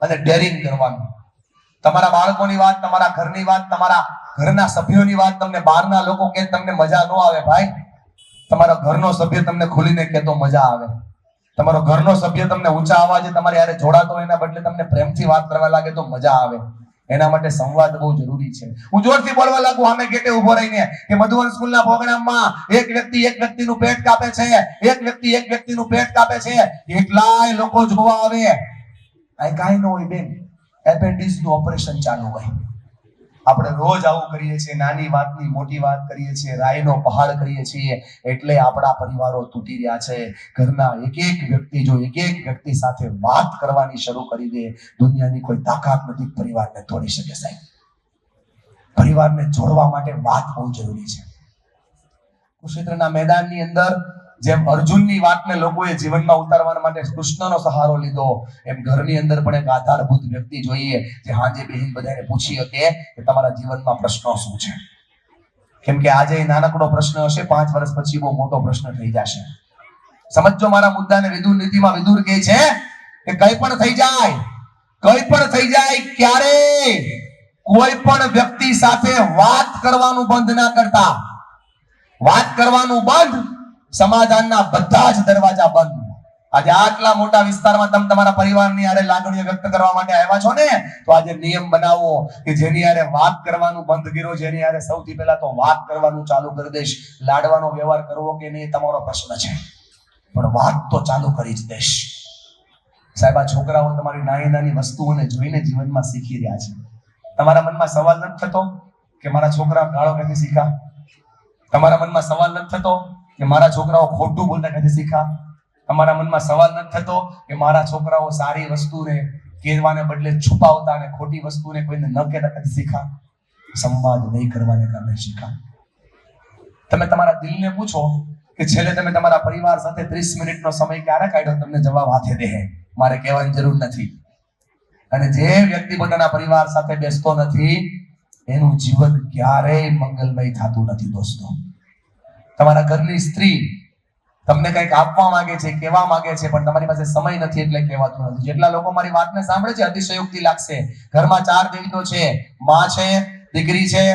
અને ડેરિંગ કરવાનું. તમારા બાળકોની વાત, તમારા ઘરની વાત, તમારા ઘરના સભ્યોની વાત તમને બહારના લોકો કે તમને મજા ન આવે. ભાઈ, તમારો ઘરનો સભ્ય તમને ખુલીને કહે તો મજા આવે. તમારો ઘરનો સભ્ય તમને ઊંચા અવાજે તમારે યારે જોડાતો એના બદલે તમને પ્રેમથી વાત કરવા લાગે તો મજા આવે. એના માટે સંવાદ બહુ જરૂરી છે. હું જોરથી બોલવા લાગુ સામે ગેટે ઉભો રહીને કે મધુવન સ્કૂલના પ્રોગ્રામમાં એક વ્યક્તિનું પેટ કાપે છે, એક વ્યક્તિનું પેટ કાપે છે, કેટલાય લોકો જોવા આવે. આ કાઈ ન હોય બેન, એપેન્ડિક્સ નું ઓપરેશન ચાલુ હોય. આપણે રોજ આવું કરીએ છીએ, નાની વાતની મોટી વાત કરીએ છીએ, રાયનો પહાડ કરીએ છીએ, એટલે આપણા પરિવારો તૂટી રહ્યા છે. ઘરના એક વ્યક્તિ જો એક વ્યક્તિ સાથે વાત કરવાની શરૂ કરી દે, દુનિયાની કોઈ તાકાત નથી પરિવારને તોડી શકે. સાહેબ, પરિવારને જોડવા માટે વાત બહુ જરૂરી છે. કુરુક્ષેત્રના મેદાનની અંદર જેમ અર્જુનની વાતને લોકોએ જીવનમાં ઉતારવા માટે કૃષ્ણનો સહારો લીધો, એમ ઘરની અંદર પણ એક આધારભૂત વ્યક્તિ જોઈએ જે હાજે બેહીને બધાને પૂછી શકે કે તમારા જીવનમાં પ્રશ્નો શું છે. કેમ કે આજે નાનકડો પ્રશ્ન હશે, 5 વર્ષ પછી બહુ મોટો પ્રશ્ન થઈ જશે. સમજો મારા મુદ્દાને. વિદુર નીતિમાં વિદુર કહે છે કે કંઈ પણ થઈ જાય, ક્યારે કોઈ પણ વ્યક્તિ સાથે વાત કરવાનું બંધ ના કરતા. વાત કરવાનું બંધ, સમાધાનના બધા જ દરવાજા બંધ. આજે આટલા મોટા વિસ્તારમાં તમે તમારા પરિવારની હારે લાગણીઓ વ્યક્ત કરવા માટે આવ્યા છો ને, તો આજે નિયમ બનાવો કે જેની હારે વાત કરવાનું બંધ કર્યો, જેની હારે સૌથી પહેલા તો વાત કરવાનું ચાલુ કરી દઈશ. લાડવાનો વ્યવહાર કરવો કે નહીં તમારો પ્રશ્ન છે, પણ વાત તો ચાલુ કરી જ દઈશ. સાહેબ, આ છોકરાઓ તમારી નાની નાની વસ્તુઓને જોઈને જીવનમાં શીખી રહ્યા છે. તમારા મનમાં સવાલ નથી થતો કે મારા છોકરા ગાળો ક્યાંથી શીખા? તમારા મનમાં સવાલ નથી થતો કે મારા છોકરાઓ ખોટું બોલતા ક્યાંથી શીખા? તમારા મનમાં સવાલ નથી થતો કે મારા છોકરાઓ સારી વસ્તુને કહેવાને બદલે છુપાવતા અને ખોટી વસ્તુને કોઈને ન કહેતા ક્યાંથી શીખા? સંવાદ નહીં કરવાને કારણે શીખા. તમે તમારા દિલને પૂછો કે છેલ્લે તમે તમારા પરિવાર સાથે 30 મિનિટનો સમય ક્યારે કાઢ્યો? તમને જવાબ હાથે દે, મારે કહેવાની જરૂર નથી. અને જે વ્યક્તિ પોતાના પરિવાર સાથે બેસતો નથી એનું જીવન ક્યારેય મંગલમય થતું નથી. દોસ્તો, તમારા ઘરની સ્ત્રી તમને કંઈક આપવા માંગે છે, કહેવા માંગે છે, પણ તમારી પાસે સમય નથી એટલે કહેવાતું નથી. જેટલા લોકો મારી વાતને સાંભળે છે અતિશયોક્તિ લાગશે. ઘરમાં 4 દેવીઓ છે, માં છે, દીકરી છે,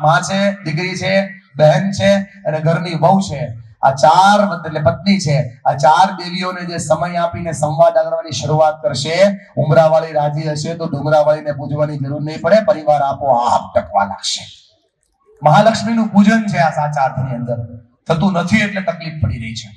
માં છે, દીકરી છે, બહેન છે અને ઘરની વહુ છે. આ 4 એટલે પત્ની છે. આ 4 દેવીઓને જે સમય આપીને સંવાદ કરવાની શરૂઆત કરશે, ઉમરાવાળી રાજી હશે તો ડુંગરાવાળીને પૂજવાની જરૂર નહીં પડે, પરિવાર આપોઆપ ટકવા લાગશે. મહાલક્ષ્મીનું પૂજન છે આ 7 અર્થની અંદર, થતું નથી એટલે તકલીફ પડી રહી છે.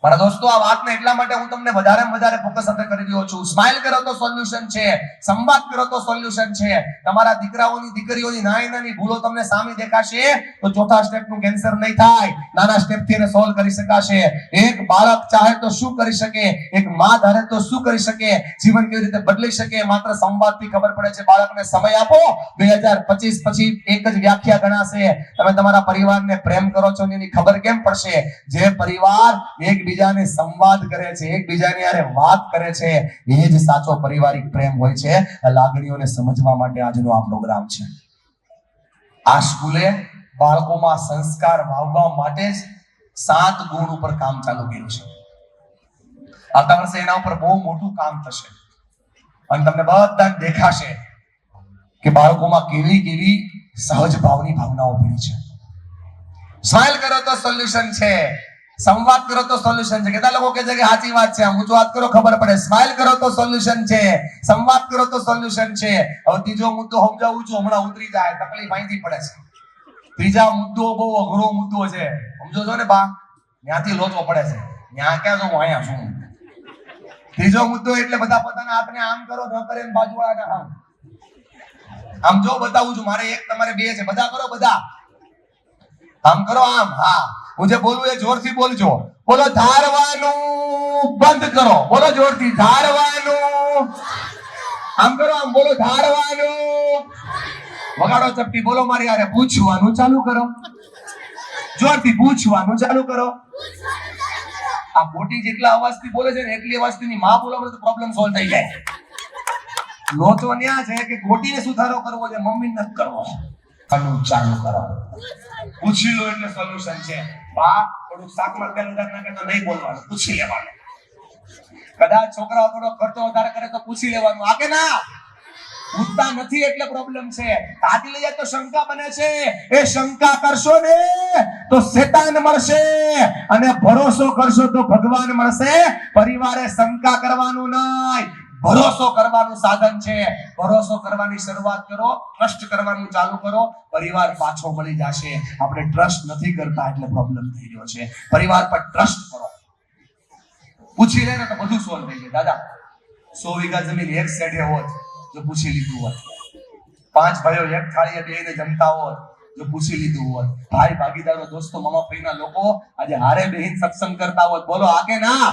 મારા દોસ્તો, આ વાતને એટલા માટે હું તમને વધારે ફોકસ સાથે કરી રહ્યો છું. સ્માઈલ કરો તો સોલ્યુશન છે, સંવાદ કરો તો સોલ્યુશન છે. તમારા દીકરાઓની દીકરીઓની નાની ભૂલો તમને સામે દેખાશે તો ચોથા સ્ટેપનું કેન્સર નહીં થાય, નાના સ્ટેપથી એને સોલ્વ કરી શકાશે. એક બાળક ચાહે તો શું કરી શકે, એક માં ધારે તો શું કરી શકે, જીવન કેવી રીતે બદલી શકે, માત્ર સંવાદથી ખબર પડે છે. બાળકને સમય આપો, 2025 પછી એક જ વ્યાખ્યા ગણાશે. તમે તમારા પરિવારને પ્રેમ કરો છો એની ખબર કેમ પડશે? જે પરિવાર એકબીજાને સંવાદ કરે છે, એકબીજાની હારે વાત કરે છે, એ જ સાચો પારિવારિક પ્રેમ હોય છે. લાગણીઓને સમજવા માટે આજનો આ પ્રોગ્રામ છે. આ સ્કૂલે બાળકોમાં સંસ્કાર વાવવા માટે જ 7 ગુણ ઉપર કામ ચાલુ કર્યું છે. આવતા વર્ષે એના ઉપર બહુ મોટું કામ થશે અને તમને બધા દેખાશે કે બાળકોમાં કેવી સહજ ભાવની ભાવનાઓ પડી છે. સ્માઈલ કરો તો સોલ્યુશન છે, સંવાદ કરો તો સોલ્યુશન છે. કેટલા લોકો કહે છે કે સાચી વાત છે, હું વાત કરો ખબર પડે. સ્માઈલ કરો તો સોલ્યુશન છે, સંવાદ કરો તો સોલ્યુશન છે. હવે ત્રીજો મુદ્દો સમજાવું છું, હમણાં ઉતરી જાય, તકલીફ અહીંથી પડે છે. ત્રીજા મુદ્દો બહુ અઘરો મુદ્દો છે, સમજો છો ને બા, ત્યાંથી લોચો પડે છે. ત્યાં ક્યાં છું, અહીંયા છું. ત્રીજો મુદ્દો એટલે બધા પોતાના હાથને આમ કરો, ન કરે બાજુવાળાને આમ જો બતાવું છું. મારે એક, તમારે બે છે. બધા કરો, બધા આમ કરો, આમ. હા, હું જે બોલું એ જોરથી બોલજો. બોલો ધારવાનું બંધ કરો. બોલો જોરથી, ધારવાનું. આમ કરો, આમ બોલો, ધારવાનું. વગાડો ચપટી, બોલો મારી હારે. પૂછવાનું ચાલુ કરો, જોરથી પૂછવાનું ચાલુ કરો. આ મોટી જેટલા અવાજથી બોલે છે ને એટલી અવાજથી માં બોલો તો પ્રોબ્લેમ સોલ્વ થઈ જાય. લોચો ન્યા છે કે ગોટીને સુધારો કરવો છે, મમ્મી નથી કરવો. ચાલુ કરો, પૂછી લો એટલે સોલ્યુશન છે. બા થોડું શાકમાં તેલ વધારે નાખે તો નહીં બોલવાનું, પૂછી લેવાનું. કદાચ છોકરાઓ થોડો ખર્ચો વધારે કરે તો પૂછી લેવાનું. આ કે ના પૂછતા નથી એટલે પ્રોબ્લેમ છે. તાતી લઈ જાય તો શંકા બને છે. એ શંકા કરશો ને તો શેતાન મળશે અને ભરોસો કરશો તો ભગવાન મળશે. પરિવારે શંકા કરવાનું નહીં, ભરોસો કરવાનું સાધન છે. ભરોસો કરવાની શરૂઆત કરો, ટ્રસ્ટ કરવાનું ચાલુ કરો, પરિવાર પાછો મળી જશે. આપણે ટ્રસ્ટ નથી કરતા એટલે પ્રોબ્લેમ થઈ રહ્યો છે. પરિવાર પર ટ્રસ્ટ કરો, પૂછી લે ને તો બધું સોલ્વ થઈ જાય. દાદા 100 વીઘા જમીન એક સેડે હોત જો પૂછી લીધું હોત, 5 ભાઈઓ એક થાળીએ બેસીને જમતા હોત જો પૂછી લીધું હોત, ભાઈ ભાગીદારો, દોસ્તો, મામા ફઈના લોકો આજે હારે બેહીને સત્સંગ કરતા હોત, બોલો આ કે ના?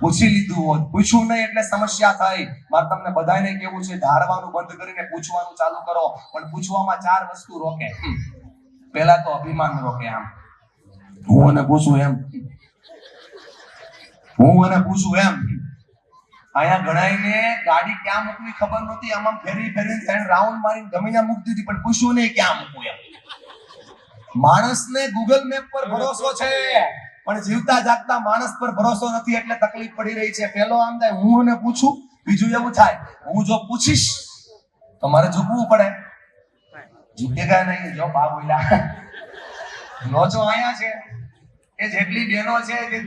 પૂછી લીધું હોત. પૂછ્યું નહીં એટલે સમસ્યા થઈ. મારે તમને બધાને કેવું છે, ધારવાનું બંધ કરીને પૂછવાનું ચાલુ કરો. પણ પૂછવામાં 4 વસ્તુ રોકે. પહેલા તો અભિમાન રોકે. આમ હું અને પૂછું એમ, હું અને પૂછું એમ. અહીંયા ઘણાઈને ગાડી ક્યાં મૂકવી ખબર નહોતી, આમ ફેરીને રાઉન્ડ મારીને જમીને મૂકતી હતી, પણ પૂછ્યું નહીં ક્યાં મૂકવું એમ. માણસને ગૂગલ મેપ પર ભરોસો છે પણ જીવતા જાગતા માણસ પર ભરોસો નથી એટલે તકલીફ પડી રહી છે. પેલો આમ થાય હું અને પૂછું, બીજું એવું થાય હું જો પૂછીશ તો મારે ઝૂકવું પડે. ઝૂકેગા નહીં. જો બા બોલ્યા લોચો અહીંયા છે. એ જેટલી બહેનો છે જે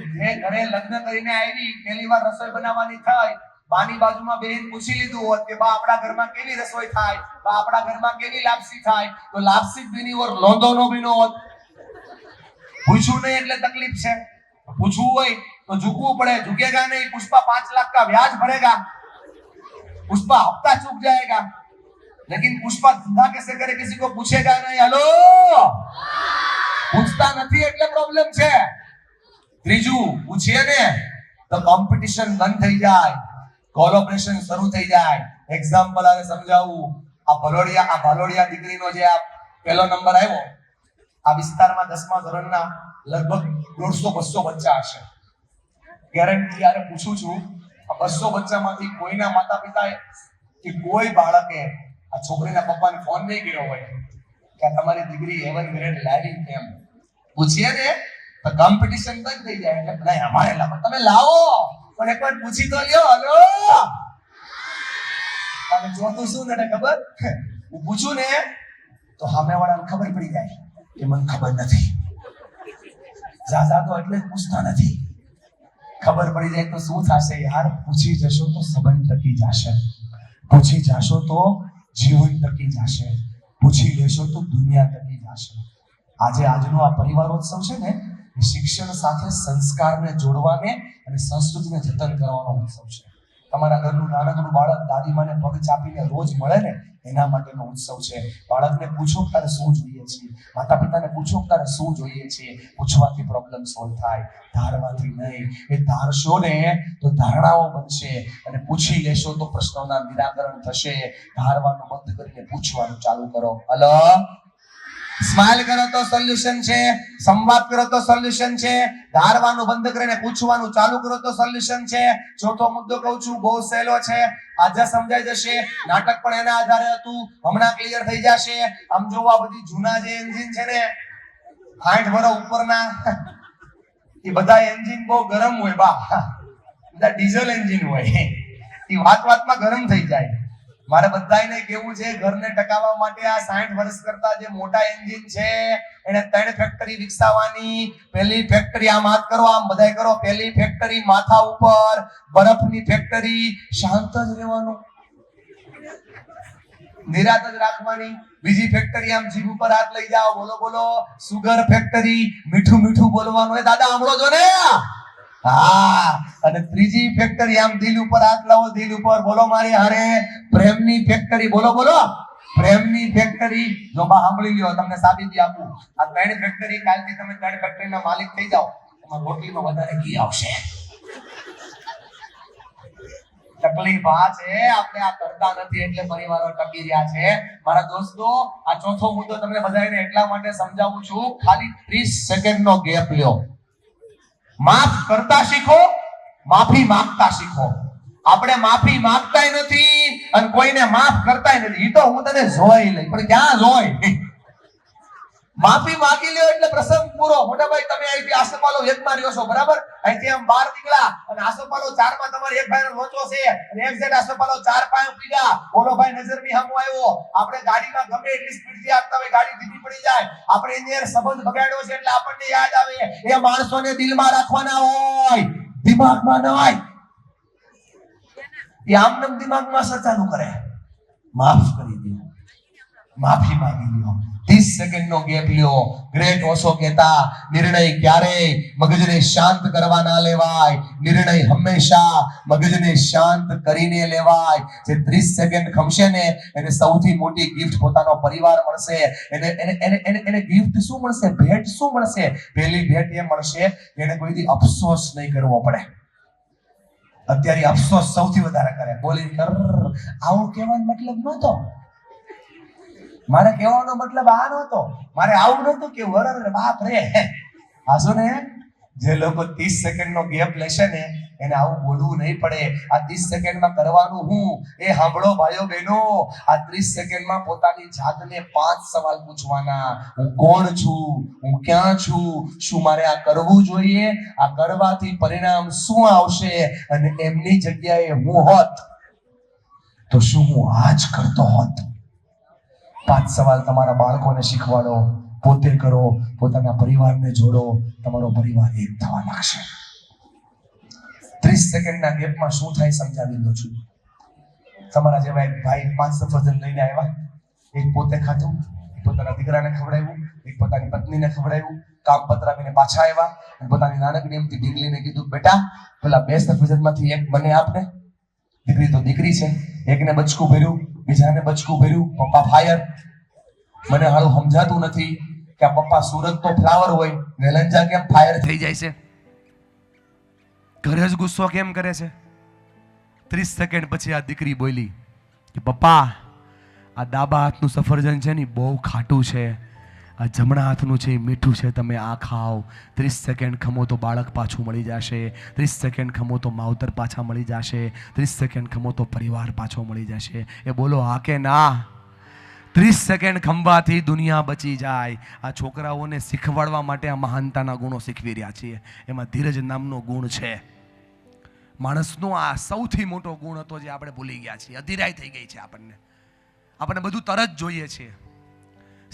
ઘરે લગ્ન કરીને આવી, પહેલી વાર રસોઈ બનાવવાની થાય, બાની બાજુમાં બેહીને પૂછી લીધું હોત કે બા આપણા ઘરમાં કેવી રસોઈ થાય, બા આપણા ઘરમાં કેવી લાપસી થાય, તો લાપસી બીની ઓર લોંધો નો બીનો હોત. પૂછવું નહીં એટલે તકલીફ છે. પૂછવું હોય તો ઝૂકવું પડે. ઝૂકેગા નહીં. પુષ્પા 5 लाख का ब्याज भरेगा, पुष्पा हफ्ता चूक जाएगा, लेकिन पुष्पा धंधा कैसे करे किसी को पूछेगा नहीं. हेलो, પૂછતા નથી એટલે પ્રોબ્લેમ છે. ત્રીજું, પૂછીએ ને તો કોમ્પિટિશન બંધ થઈ જાય, કોલોબરેશન શરૂ થઈ જાય. એક્ઝામ્પલ આને સમજાવું. આ ભાલોડિયા દીકરીનો જે આ પહેલો નંબર આવ્યો, આ વિસ્તારમાં 10મા ધોરણના લગભગ 150-200 બચ્ચા હશે. ગેરંટી યારે પૂછું છું, આ 200 બચ્ચામાંથી કોઈના માતા પિતા કે કોઈ બાળકે આ છોકરીના પપ્પાને ફોન નહીં કર્યો હોય કે તમારી દીકરી 11 ગ્રેડ લાવી કેમ? પૂછીએ ને તો કોમ્પિટિશન બંધ થઈ જાય. એટલે નહીં અમારે લાવો, તમે લાવો પણ એકવાર પૂછી તો લ્યો. હલો, તમે જોતું શું ને ખબર? હું પૂછું ને તો સામેવાળાને ખબર પડી જાય કે મને ખબર નથી. તો એટલે પૂછતા નથી. ખબર પડી જાય તો શું થશે યાર? પૂછી જશો તો સંબંધ ટકી જશે, પૂછી જશો તો જીવન ટકી જશે, પૂછી લેશો તો દુનિયા ટકી જશે. આજે આજનો આ પરિવારોત્સવ છે ને, શિક્ષણ સાથે સંસ્કારને જોડવાને અને સંસ્કૃતિને જતન કરવાનો ઉત્સવ છે. તમારા ઘરનું નાનકડું બાળક દાદીમાને પગ ચાપીને રોજ મળે ને એના માટેનો ઉત્સવ છે. બાળકને પૂછો તારે શું જોઈએ છે, માતા પિતાને પૂછો તારે શું જોઈએ છે. પૂછવાથી પ્રોબ્લેમ સોલ્વ થાય, ધારવાથી નહીં. એ ધારશો ને તો ધારણાઓ બનશે અને પૂછી લેશો તો પ્રશ્નોના નિરાકરણ થશે. ધારવાનું બંધ કરીને પૂછવાનું ચાલુ કરો. હલો, સ્માઈલ કરો તો સોલ્યુશન છે, સંવાદ કરો તો સોલ્યુશન છે, ધારવાનું બંધ કરીને પૂછવાનું ચાલુ કરો તો સોલ્યુશન છે. ચોથો મુદ્દો કહું છું, બહુ સહેલો છે, આજે સમજાઈ જશે. નાટક પણ એના આધારે હતું, હમણાં ક્લિયર થઈ જશે. આમ જો આ બધી જૂના જે એન્જિન છે ને 60 વર્ષ ઉપરના, એ બધા એન્જિન બહુ ગરમ હોય બા, બધા ડીઝલ એન્જિન હોય, એ વાતમાં ગરમ થઈ જાય. મારે બધાને કેવું છે, ઘરને ટકાવવા માટે આ 60 વર્ષ કરતા જે મોટા એન્જિન છે એને 3 ફેક્ટરી વિકસાવવાની. પહેલી ફેક્ટરી, આમ હાથ કરો, આમ બધાય કરો. પહેલી ફેક્ટરી માથા ઉપર, બરફની ફેક્ટરી, શાંત જ રહેવાનું, નિરાત જ રાખવાની. બીજી ફેક્ટરી, આમ જીભ ઉપર હાથ લઈ જાઓ, બોલો બોલો, સુગર ફેક્ટરી, મીઠું મીઠું બોલવાનું. એ દાદા સાંભળો છો ને? હા. અને ત્રીજી ફેક્ટરી, આમ દિલ ઉપર હાથ લાવો, દિલ ઉપર બોલો મારી હારે, પ્રેમની ફેક્ટરી. બોલો બોલો, પ્રેમની ફેક્ટરી. જો બા સાંભળી લ્યો, તમને સાબિતી આપું. આ 3 ફેક્ટરી, કાલથી તમે 3 ફેક્ટરીના માલિક થઈ જાઓ, તમારા રોટલીમાં વધારે ઘી આવશે. તકલીફ આ છે, આપણે આ કરતા નથી એટલે પરિવારો ટકી રહ્યા છે. મારા દોસ્તો, આ ચોથો મુદ્દો તમને બધાને એટલા માટે સમજાવું છું, ખાલી 30 સેકન્ડનો ગેપ લ્યો. માફ કરતા શીખો, માફી માંગતા શીખો. આપણે માફી માંગતાય નથી અને કોઈને માફ કરતાય નથી. ઈ તો હું તને જોઈ લઈ, પણ ક્યાં જોઈ? માફી માંગી લ્યો એટલે પ્રસંગ પૂરો. મોટા ભાઈ, તમે અહીંથી આસોપાલો 1 માં રહ્યો છો, બરાબર? અહીંથી આમ 12 નીકળ્યા અને આસોપાલો 4 માં તમારે એક ભાઈનો લોચો છે અને એક્ઝેક્ટ આસોપાલો 4 5 પીડા. બોલો ભાઈ, નજરની સામું આવ્યો. આપણે ગાડીમાં ગમે એટલી સ્પીડથી આપતા હોય, ગાડી ધીમી પડી જાય, આપણે એની અંદર સંબંધ બગાડ્યો છે એટલે આપણને યાદ આવે. એ માણસોને દિલમાં રાખવાના હોય, દિમાગમાં ન હોય. એ આમનામ દિમાગમાં અસર ચાલુ કરે. માફ કરી દો, માફી માંગી લ્યો. 30 સેકન્ડનો ગેપ લ્યો. ગ્રેટ ઓશો કહેતા, નિર્ણય ક્યારેય મગજને શાંત કરવા ના લેવાય, નિર્ણય હંમેશા મગજને શાંત કરીને લેવાય. જે 30 સેકન્ડ ખમશે ને એને સૌથી મોટી ગિફ્ટ પોતાનો પરિવાર મળશે. એને ગિફ્ટ શું મળશે? ભેટ શું મળશે? પહેલી ભેટ એ મળશે કે એને કોઈથી અફસોસ નહીં કરવો પડે. અત્યારે અફસોસ સૌથી વધારે કરે, બોલી કર. આવું કહેવાનો મતલબ નહોતો, મારે કહેવાનો મતલબ આ નહોતો, મારે આવું નહોતું કે અરે બાપ રે. હાસો ને, જે લોકો 30 સેકન્ડનો ગેપ લેશે ને એને આવું બોલવું નહીં પડે. આ 30 સેકન્ડમાં કરવાનું હું એ સાંભળો ભાઈઓ બહેનો. આ 30 સેકન્ડમાં પોતાની જાતને 5 સવાલ પૂછવાના. હું કોણ છું? હું ક્યાં છું? શું મારે આ કરવું જોઈએ? આ કરવાથી પરિણામ શું આવશે? અને એમની જગ્યાએ હું હોત તો શું હું આ જ કરતો હોત? 5 સવાલ તમારા બાળકોને શીખવાડો, પોતે કરો, પોતાના પરિવારને જોડો, તમારો પરિવાર એક થવા લાગશે. 30 સેકન્ડના ગેપમાં શું થાય સમજાવી દઉં છું. તમારા જેવા એક ભાઈ 5 સફરજન લઈને આવ્યા. એક પોતે ખાધું, પોતાના દીકરાને ખવડાવ્યું, એક પોતાની પત્નીને ખવડાવ્યું. કામ પતરાવીને પાછા આવ્યા અને પોતાની નાનકડી એમથી ઢીંગલીને કીધું, બેટા પેલા 2 સફરજનમાંથી એક મને આપને. દીકરી તો દીકરી છે, એકને બચકું ભર્યું, બીજાને બચકું ભર્યું. પપ્પા ફાયર. મને હાલું સમજાતું નથી કે આ પપ્પા સુરત તો ફ્લાવર હોય, વેલંજા કેમ ફાયર થઈ જાય છે? ઘરે જ ગુસ્સો કેમ કરે છે? 30 સેકન્ડ પછી આ દીકરી બોલી કે પપ્પા, આ ડાબા હાથનું સફરજન છે ને બહુ ખાટું છે, આ જમણા હાથનું છે મીઠું છે, તમે આ ખાઓ. 30 સેકન્ડ ખમો તો બાળક પાછું મળી જશે. 30 સેકન્ડ ખમો તો માવતર પાછા મળી જશે. 30 સેકન્ડ ખમો તો પરિવાર પાછો મળી જશે. એ બોલો હા કે ના? 30 સેકન્ડ ખંભાથી દુનિયા બચી જાય. આ છોકરાઓને શીખવાડવા માટે આ મહાનતાના ગુણો શીખવી રહ્યા છીએ. એમાં ધીરજ નામનો ગુણ છે. માણસનો આ સૌથી મોટો ગુણ હતો જે આપણે ભૂલી ગયા છીએ. અધીરાઈ થઈ ગઈ છે આપણને. આપણને બધું તરત જોઈએ છે.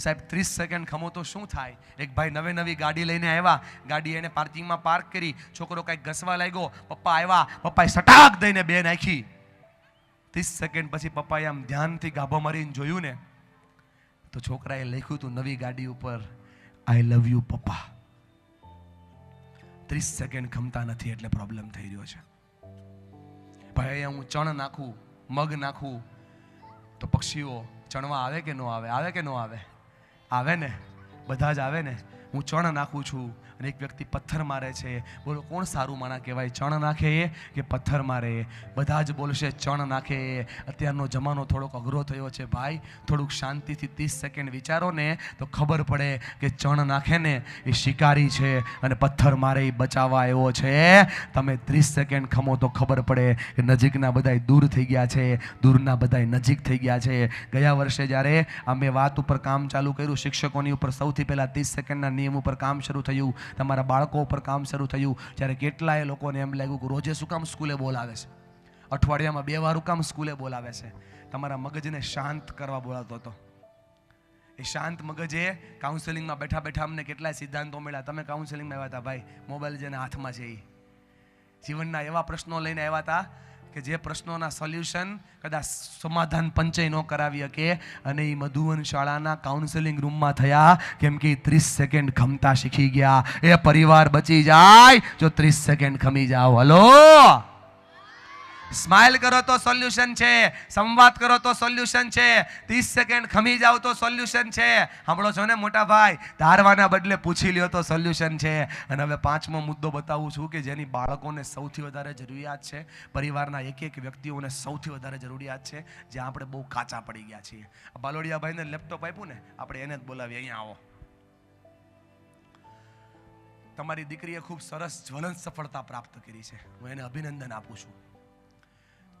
સાહેબ 30 સેકન્ડ ખમો તો શું થાય? એક ભાઈ નવી ગાડી લઈને આવ્યા, ગાડી એને પાર્કિંગમાં પાર્ક કરી, છોકરો કંઈક ઘસવા લાગ્યો, પપ્પા આવ્યા, પપ્પાએ સટાક દઈને બે નાખી. 30 સેકન્ડ પછી પપ્પાએ આમ ધ્યાનથી ગાભો મારીને જોયું ને તો છોકરાએ લખ્યું હતું નવી ગાડી ઉપર, આઈ લવ યુ પપ્પા. 30 સેકન્ડ ખમતા નથી એટલે પ્રોબ્લેમ થઈ રહ્યો છે. ભાઈ અહીંયા હું ચણ નાખું, મગ નાખું તો પક્ષીઓ ચણવા આવે કે ન આવે? આવે કે ન આવે? આવે ને, બધા જ આવે ને. હું ચણ નાખું છું અને એક વ્યક્તિ પથ્થર મારે છે. બોલો કોણ સારું માણા કહેવાય? ચણ નાખે કે પથ્થર મારે? બધા જ બોલશે ચણ નાખે. અત્યારનો જમાનો થોડોક અઘરો થયો છે ભાઈ. થોડુંક શાંતિથી 30 સેકન્ડ વિચારો ને તો ખબર પડે કે ચણ નાખે ને એ શિકારી છે અને પથ્થર મારે એ બચાવવા આવ્યો છે. તમે 30 સેકન્ડ ખમો તો ખબર પડે કે નજીકના બધાય દૂર થઈ ગયા છે, દૂરના બધાય નજીક થઈ ગયા છે. ગયા વર્ષે જ્યારે અમે વાત ઉપર કામ ચાલુ કર્યું, શિક્ષકોની ઉપર સૌથી પહેલાં 30 સેકન્ડના નિયમ ઉપર કામ શરૂ થયું, તમારા બાળકો ઉપર કામ શરૂ થયું, ત્યારે કેટલાય લોકોને એમ લાગ્યું કે રોજે શું કામ સ્કૂલે બોલાવે છે, અઠવાડિયામાં 2 વાર કામ સ્કૂલે બોલાવે છે. તમારા મગજને શાંત કરવા બોલાવતો હતો. એ શાંત મગજે કાઉન્સેલિંગમાં બેઠા બેઠા અમને કેટલાય સિદ્ધાંતો મળ્યા. તમે કાઉન્સેલિંગમાં આવ્યા હતા ભાઈ, મોબાઈલ જેના હાથમાં છે એ જીવનના એવા પ્રશ્નો લઈને આવ્યા હતા કે જે પ્રશ્નોના સોલ્યુશન કદાચ સમાધાન પંચય ન કરાવી શકે. અને એ મધુવન શાળાના કાઉન્સેલિંગ રૂમમાં થયા કેમ કે 30 સેકન્ડ ખમતા શીખી ગયા. એ પરિવાર બચી જાય જો 30 સેકન્ડ ખમી જાઓ. હલો, સ્માઇલ કરો તો સોલ્યુશન છે, સંવાદ કરો તો સોલ્યુશન છે, 30 સેકન્ડ ખમી જાવ તો સોલ્યુશન છે. સાંભળો છો ને મોટા ભાઈ? ધારવાના બદલે પૂછી લ્યો તો સોલ્યુશન છે. અને હવે 5મો મુદ્દો બતાવું છું કે જેની બાળકોને સૌથી વધારે જરૂરિયાત છે, પરિવારના એક એક વ્યક્તિઓને સૌથી વધારે જરૂરિયાત છે, જ્યાં આપણે બહુ કાચા પડી ગયા છીએ. બાલોડિયા ભાઈને લેપટોપ આપ્યું ને, આપણે એને જ બોલાવીએ, અહીંયા આવો. તમારી દીકરીએ ખૂબ સરસ જ્વલંત સફળતા પ્રાપ્ત કરી છે, હું એને અભિનંદન આપું છું.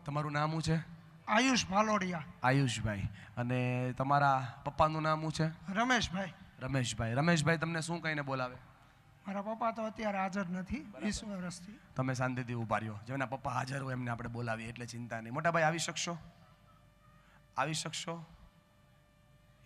તમારું નામ શું છે? આયુષ ભાલોડિયા. આયુષભાઈ. અને તમારા પપ્પાનું નામ શું છે? રમેશભાઈ. રમેશભાઈ. રમેશભાઈ તમને શું કહીને બોલાવે? મારા પપ્પા તો અત્યારે હાજર નથી, 20 વર્ષથી. તમે શાંતિથી ઉભા રહ્યો. જેના પપ્પા હાજર હોય એમને આપણે બોલાવીએ એટલે ચિંતા નહીં. મોટા ભાઈ આવી શકશો? આવી શકશો?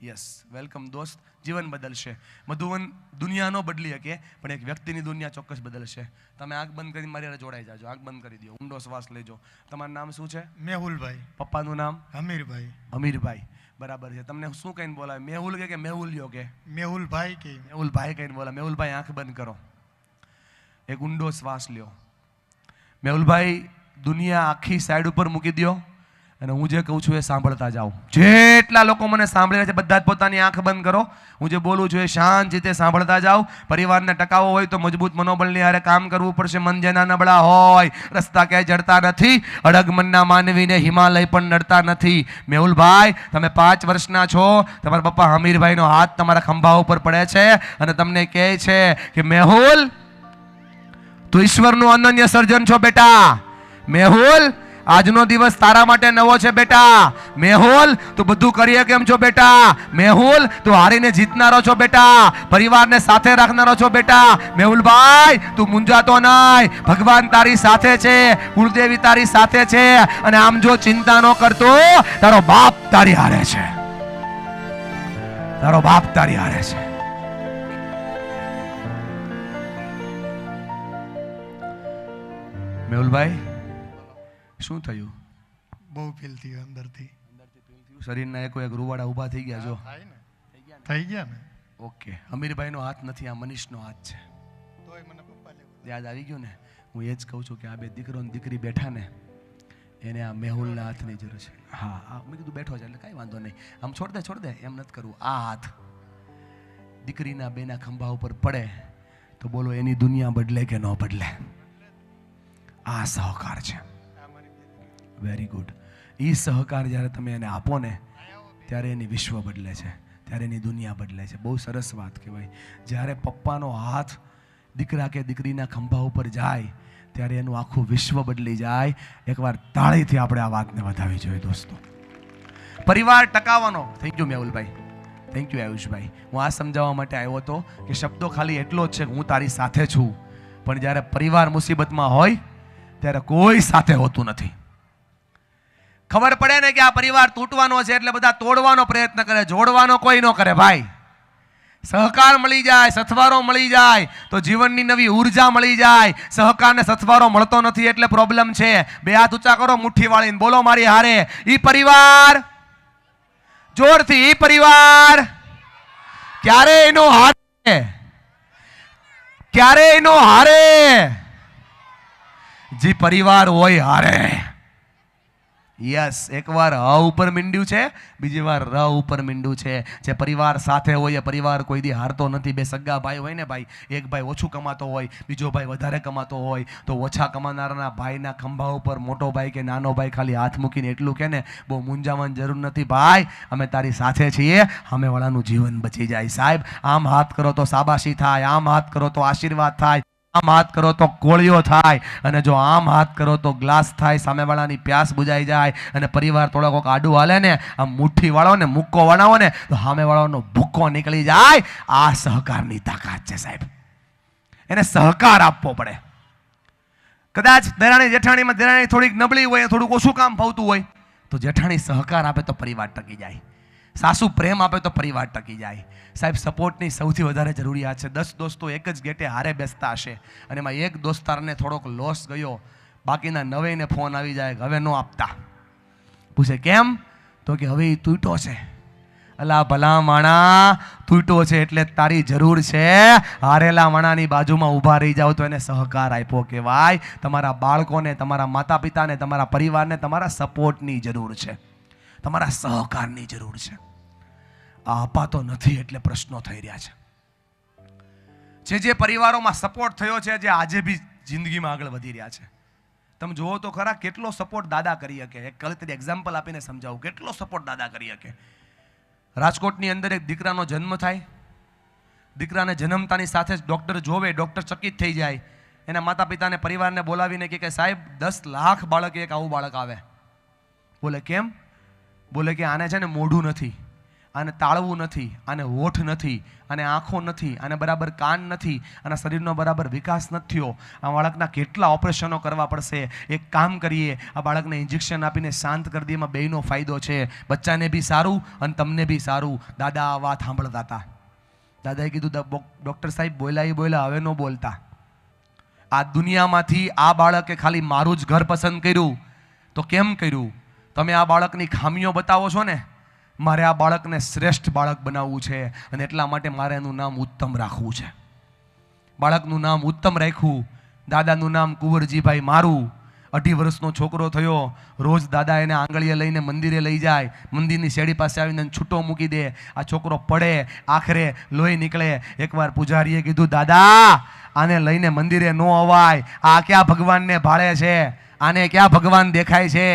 યસ, વેલકમ દોસ્ત. જીવન બદલશે. મધુવન દુનિયા ન બદલી શકે પણ એક વ્યક્તિની દુનિયા ચોક્કસ બદલશે. તમે આંખ બંધ કરી મારી જોડાઈ જાજો. આંખ બંધ કરી દો, ઊંડો શ્વાસ લેજો. તમારું નામ શું છે? મેહુલભાઈ. પપ્પાનું નામ? હમીરભાઈ. હમીરભાઈ. બરાબર છે. તમને શું કહીને બોલાવે? મેહુલ કે મેહુલ્યો કે? મેહુલભાઈ કે મેહુલભાઈ કહીને બોલાવે. મેહુલભાઈ આંખ બંધ કરો, એક ઊંડો શ્વાસ લ્યો. મેહુલભાઈ દુનિયા આખી સાઈડ ઉપર મૂકી દો અને હું જે કહું છું એ સાંભળતા જાઓ. જેટલા લોકો મને સાંભળી રહ્યા છે બધા જ પોતાની આંખ બંધ કરો. હું જે બોલું છું એ શાંત રીતે સાંભળતા જાઓ. પરિવારને ટકાવવો હોય તો મજબૂત મનોબળની હારે કામ કરવું પડશે. મન જેના નબળા હોય રસ્તા ક્યાંય જડતા નથી. અડગ મનના માનવીને હિમાલય પણ નડતા નથી. મેહુલભાઈ તમે 5 વર્ષના છો, તમારા પપ્પા હમીરભાઈનો હાથ તમારા ખંભા ઉપર પડે છે અને તમને કહે છે કે મેહુલ તું ઈશ્વરનું અનન્ય સર્જન છો બેટા. મેહુલ આજનો દિવસ તારા માટે નવો છે બેટા. મેહુલ તું બધું કરીએ કેમ છો બેટા. મેહુલ તું હારીને જીતનારો છો બેટા. પરિવારને સાથે રાખનારો છો બેટા. મેહુલભાઈ તું મૂંઝાતો નહીં. ભગવાન તારી સાથે છે, કુળદેવી તારી સાથે છે. અને આમ જો ચિંતા ન કરતો, તારો બાપ તારી હારે છે. તારો બાપ તારી હારે છે. મેહુલભાઈ શું થયું? બહુ ફીલ થયું અંદરથી. શરીરના એક રૂવાડા ઊભા થઈ ગયા. જો થઈ ગયા ને. ઓકે, હમીરભાઈનો હાથ નથી, આ મનીષનો હાથ છે. તોય મને પપ્પા લેવું યાદ આવી ગયું ને. હું એ જ કહું છું કે આ બે દીકરો અને દીકરી બેઠા ને એને આ મેહુલના હાથની જરૂર છે. હા મેં કીધું બેઠો છે એટલે કાંઈ વાંધો નહીં. આમ છોડ દે, એમ નથી કરવું. આ હાથ દીકરીના બેના ખંભા ઉપર પડે તો બોલો એની દુનિયા બદલે કે ન બદલે? આ સહકાર છે. Very good. એ સહકાર જ્યારે તમે એને આપો ને ત્યારે એની વિશ્વ બદલે છે, ત્યારે એની દુનિયા બદલે છે. બહુ સરસ વાત કહેવાય. જ્યારે પપ્પાનો હાથ દીકરા કે દીકરીના ખંભા ઉપર જાય ત્યારે એનું આખું વિશ્વ બદલી જાય. એકવાર તાળીથી આપણે આ વાતને વધાવી જોઈએ દોસ્તો. પરિવાર ટકાવવાનો. થેન્ક યુ મેહુલભાઈ, થેન્ક યુ આયુષભાઈ. હું આ સમજાવવા માટે આવ્યો હતો કે શબ્દો ખાલી એટલો જ છે કે હું તારી સાથે છું, પણ જ્યારે પરિવાર મુસીબતમાં હોય ત્યારે કોઈ સાથે હોતું નથી. ખબર પડે ને કે આ પરિવાર તૂટવાનો છે એટલે બધા તોડવાનો પ્રયત્ન કરે, જોડવાનો કોઈ ન કરે. ભાઈ સહકાર મળી જાય, સથવારો મળી જાય તો જીવનની નવી ઉર્જા મળી જાય. સહકાર ને સથવારો મળતો નથી એટલે પ્રોબ્લેમ છે. બે હાથ ઊંચા કરો મુઠ્ઠી વાળીને, બોલો મારી હારે, ઈ પરિવાર. જોરથી, ઈ પરિવાર ક્યારે એનો હાથ ક્યારેય નો હારે. જે પરિવાર હોય હારે. યસ, એકવાર હ ઉપર મીંડ્યું છે, બીજી વાર ર ઉપર મીંડ્યું છે. જે પરિવાર સાથે હોય એ પરિવાર કોઈ દી હારતો નથી. બે સગા ભાઈ હોય ને ભાઈ, એક ભાઈ ઓછું કમાતો હોય, બીજો ભાઈ વધારે કમાતો હોય, તો ઓછા કમાનારના ભાઈના ખંભા ઉપર મોટો ભાઈ કે નાનો ભાઈ ખાલી હાથ મૂકીને એટલું કે ને, બહુ મૂંઝાવાની જરૂર નથી ભાઈ, અમે તારી સાથે છીએ, સામેવાળાનું જીવન બચી જાય. સાહેબ, આમ હાથ કરો તો શાબાશી થાય, આમ હાથ કરો તો આશીર્વાદ થાય, આમ હાથ કરો તો કોળિયો થાય, અને જો આમ હાથ કરો તો ગ્લાસ થાય, સામેવાળાની પ્યાસ બુજાઈ જાય. અને પરિવાર થોડો કોક આડું હાલે ને, આમ મુઠ્ઠી વાળો ને મુક્કો વણાવો ને, તો સામેવાળાનો ભૂક્કો નીકળી જાય. આ સહકારની તાકાત છે સાહેબ. એને સહકાર આપવો પડે. કદાચ દેરાણી જેઠાણીમાં દેરાણી થોડીક નબળી હોય, થોડુંક ઓછું કામ ફાવતું હોય, તો જેઠાણી સહકાર આપે તો પરિવાર ટકી જાય. સાસુ પ્રેમ આપે તો પરિવાર ટકી જાય. સાહેબ, સપોર્ટની સૌથી વધારે જરૂરિયાત છે. 10 દોસ્તો એક જ ગેટે હારે બેસતા હશે, અને એમાં એક દોસ્તારને થોડોક લોસ ગયો, બાકીના 9ને ફોન આવી જાય, હવે નો આપતા. પૂછે કેમ? તો કે હવે એ તૂટ્યો છે. અલા ભલા માણા, તૂટ્યો છે એટલે તારી જરૂર છે. હારેલા માણાની બાજુમાં ઊભા રહી જાવ તો એને સહકાર આપ્યો કહેવાય. તમારા બાળકોને, તમારા માતા પિતાને, તમારા પરિવારને તમારા સપોર્ટની જરૂર છે, તમારા સહકારની જરૂર છે. આ અપાતો નથી એટલે પ્રશ્નો થઈ રહ્યા છે. જે પરિવારોમાં સપોર્ટ થયો છે, જે આજે બી જિંદગીમાં આગળ વધી રહ્યા છે. તમે જુઓ તો ખરા કેટલો સપોર્ટ દાદા કરી શકે. એક કલતરી એક્ઝામ્પલ આપીને સમજાવું, કેટલો સપોર્ટ દાદા કરી શકે. રાજકોટની અંદર એક દીકરાનો જન્મ થાય, દીકરાને જન્મતાની સાથે જ ડૉક્ટર જોવે, ડૉક્ટર ચકિત થઈ જાય. એના માતા પિતાને, પરિવારને બોલાવીને કે સાહેબ 10 લાખ બાળક એક આવું બાળક આવે. બોલે કેમ? બોલે કે આને છે ને મોઢું નથી, આને તાળવું નથી, આને હોઠ નથી, આને આંખો નથી, આને બરાબર કાન નથી, આના શરીરનો બરાબર વિકાસ નથી થયો. આ બાળકના કેટલા ઓપરેશનો કરવા પડશે. એક કામ કરીએ, આ બાળકને ઇન્જેક્શન આપીને શાંત કરી દઈએ, એમાં બેયનો ફાયદો છે. બચ્ચાને બી સારું અને તમને બી સારું. દાદા આ વાત સાંભળતા હતા. દાદાએ કીધું, ડૉક્ટર સાહેબ બોલ્યા, હવે ન બોલતા. આ દુનિયામાંથી આ બાળકે ખાલી મારું જ ઘર પસંદ કર્યું. તો કેમ કર્યું? તમે આ બાળકની ખામીઓ બતાવો છો ને, મારે આ બાળકને શ્રેષ્ઠ બાળક બનાવવું છે, અને એટલા માટે મારે એનું નામ ઉત્તમ રાખવું છે. બાળકનું નામ ઉત્તમ રાખ્યું. દાદાનું નામ કુંવરજીભાઈ મારું. 2.5 વર્ષનો છોકરો થયો. રોજ દાદા એને આંગળીએ લઈને મંદિરે લઈ જાય, મંદિરની શેડી પાસે આવીને છૂટો મૂકી દે. આ છોકરો પડે, આખરે લોહી નીકળે. એકવાર પૂજારીએ કીધું, દાદા આને લઈને મંદિરે ન અવાય, આ ક્યાં ભગવાનને ભાળે છે, આને ક્યાં ભગવાન દેખાય છે.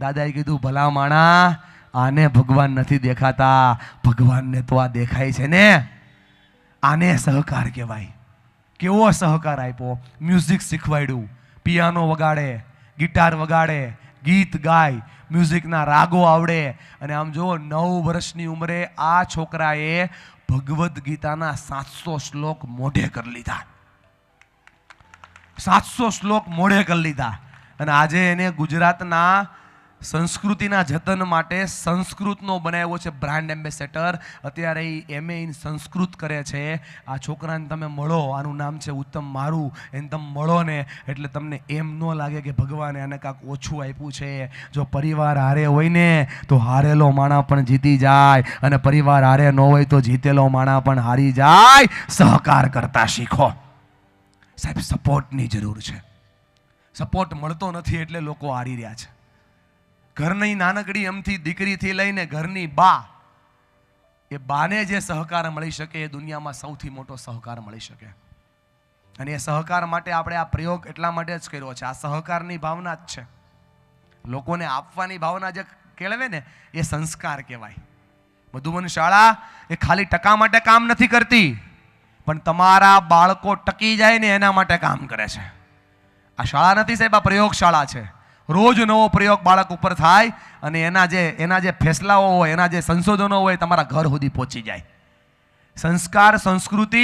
દાદાએ કીધું, ભલા માણા, આને ભગવાન નથી દેખાતા, ભગવાનને તો આ દેખાય છે ને. આને સહકાર કહેવાય. કેવો સહકાર આપ્યો! મ્યુઝિક શીખવાડ્યું, પિયાનો વગાડે, ગિટાર વગાડે, ગીત ગાય, મ્યુઝિકના રાગો આવડે. અને આમ જુઓ, 9 વર્ષની ઉંમરે આ છોકરાએ ભગવદ્ ગીતાના 700 શ્લોક મોઢે કરી લીધા. 700 શ્લોક મોઢે કરી લીધા. અને આજે એને ગુજરાતના સંસ્કૃતિના જતન માટે સંસ્કૃતનો બનાવ્યો છે બ્રાન્ડ એમ્બેસેડર. અત્યારે એ MA ઇન સંસ્કૃત કરે છે. આ છોકરાને તમે મળો, આનું નામ છે ઉત્તમ મારું, એને તમે મળો ને એટલે તમને એમ ન લાગે કે ભગવાને આને કાંઈક ઓછું આપ્યું છે. જો પરિવાર હારે હોય ને તો હારેલો માણા પણ જીતી જાય, અને પરિવાર હારે ન હોય તો જીતેલો માણા પણ હારી જાય. સહકાર કરતા શીખો સાહેબ. સપોર્ટની જરૂર છે. સપોર્ટ મળતો નથી એટલે લોકો હારી રહ્યા છે. ઘરની નાનકડી એમથી દીકરીથી લઈને ઘરની બા, એ બાને જે સહકાર મળી શકે એ દુનિયામાં સૌથી મોટો સહકાર મળી શકે. અને એ સહકાર માટે આપણે આ પ્રયોગ એટલા માટે જ કર્યો છે. આ સહકારની ભાવના જ છે. લોકોને આપવાની ભાવના જે કેળવે ને એ સંસ્કાર કહેવાય. મધુબન શાળા એ ખાલી ટકા માટે કામ નથી કરતી, પણ તમારા બાળકો ટકી જાય ને એના માટે કામ કરે છે. આ શાળા નથી સાહેબ, આ પ્રયોગશાળા છે. રોજ નવો પ્રયોગ બાળક ઉપર થાય, અને એના જે ફેસલાઓ હોય, એના જે સંશોધનો હોય, તમારા ઘર સુધી પહોંચી જાય. સંસ્કાર, સંસ્કૃતિ